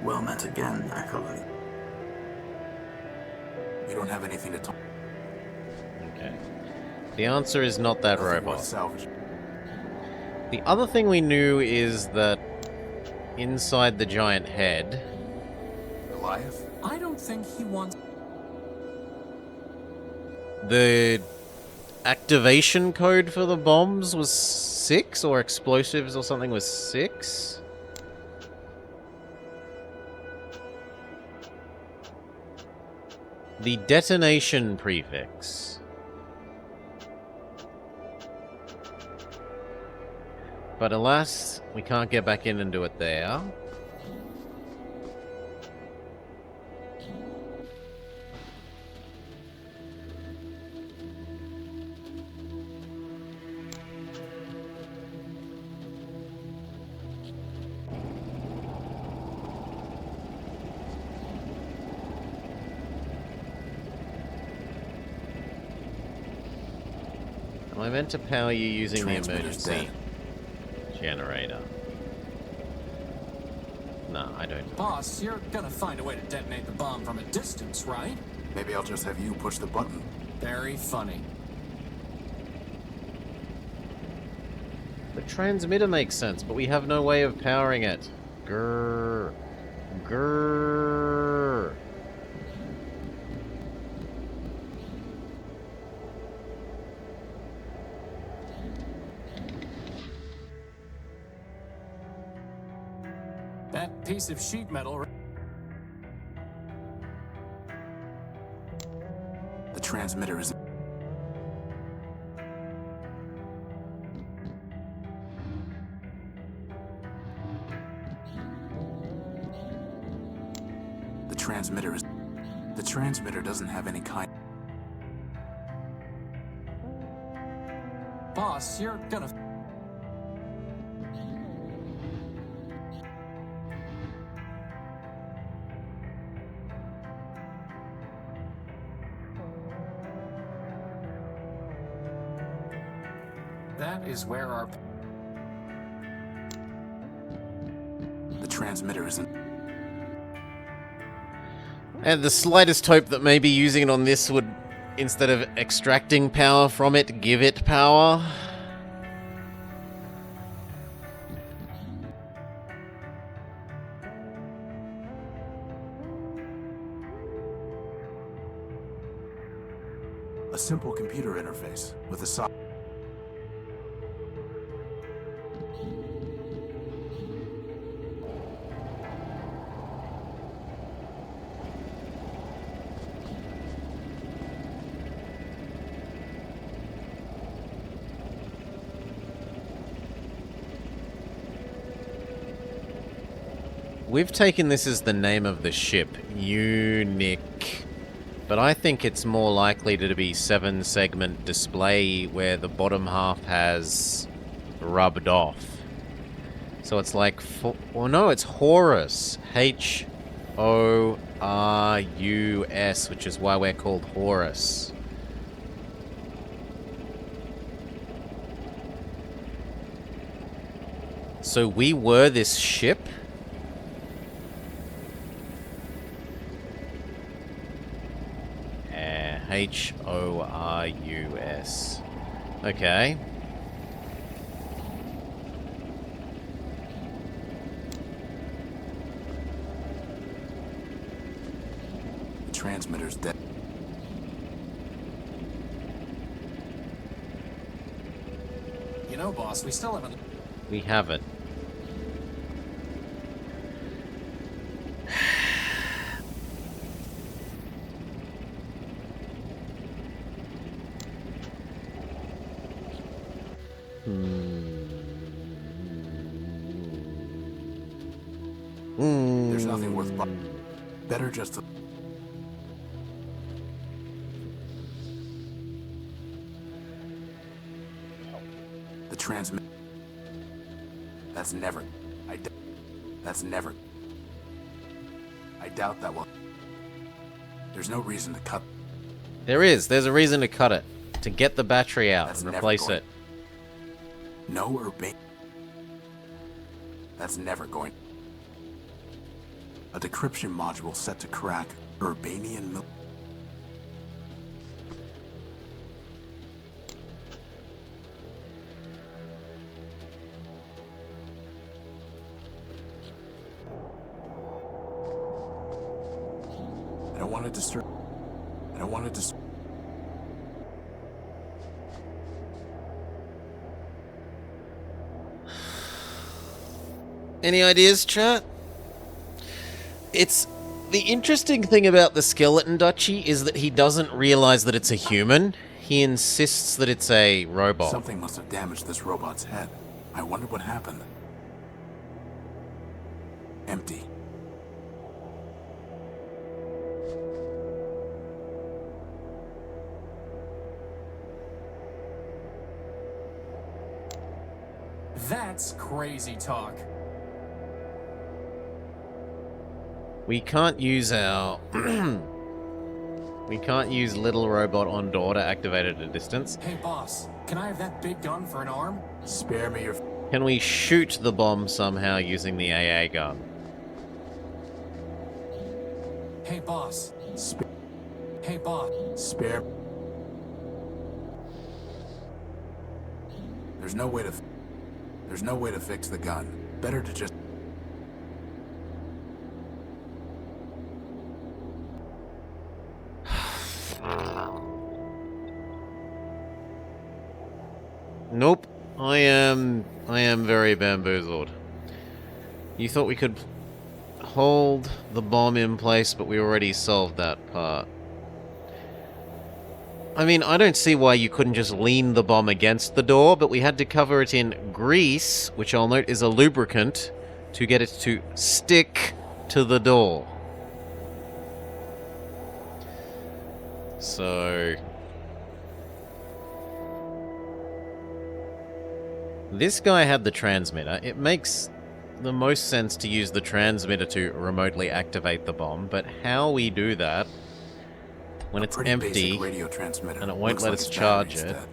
Well met again, Acolyte. You don't have anything to talk... Okay. The answer is not that Nothing worth robot. salvage. The other thing we knew is that inside the giant head... Goliath? I don't think he wants... The activation code for the bombs was 6, or explosives or something was 6? The detonation prefix. But alas, we can't get back in and do it there. Am I meant to power you using the Transmitter's emergency dead. generator? No, I don't. Boss, you're gonna find a way to detonate the bomb from a distance, right? Maybe I'll just have you push the button. Very funny. The transmitter makes sense, but we have no way of powering it. Grrr. Grrr. That piece of sheet metal... The transmitter is... The transmitter is... The transmitter doesn't have any kind... Boss, you're gonna... That is where our... The transmitter isn't... And the slightest hope that maybe using it on this would, instead of extracting power from it, give it power. A simple computer interface with a socket. We've taken this as the name of the ship. Unique. But I think it's more likely to be 7-segment display where the bottom half has rubbed off. So it's like, well, no, it's Horus. Horus, which is why we're called Horus. So we were this ship? Horus. Okay. Transmitter's dead. You know, boss, we still haven't... We haven't. There's nothing worth better just to... The transmit... That's never... That's never... I doubt that will... There's no reason to cut... There is. There's a reason to cut it. To get the battery out That's and never replace going- it. No urbane... That's never going... A decryption module set to crack Urbanian mil... I don't want to disturb... I don't want to disturb... Any ideas, chat? It's... The interesting thing about the skeleton duchy is that he doesn't realize that it's a human. He insists that it's a robot. Something must have damaged this robot's head. I wonder what happened. Empty. That's crazy talk. We can't use our... we can't use little robot on door to activate it at a distance. Hey, boss, can I have that big gun for an arm? Spare me your... Can we shoot the bomb somehow using the AA gun? Hey, boss. Sp Hey, boss. spare... There's no way to... There's no way to fix the gun. Better to just... Nope. I am very bamboozled. You thought we could hold the bomb in place, but we already solved that part. I mean, I don't see why you couldn't just lean the bomb against the door, but we had to cover it in grease, which I'll note is a lubricant, to get it to stick to the door. So... This guy had the transmitter. It makes the most sense to use the transmitter to remotely activate the bomb, but how we do that when it's Pretty empty basic radio transmitter. and it won't Looks let like us it's charge battery it. instead.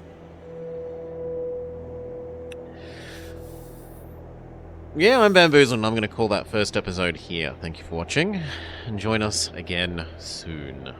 Yeah, I'm bamboozled, and I'm going to call that first episode here. Thank you for watching, and join us again soon.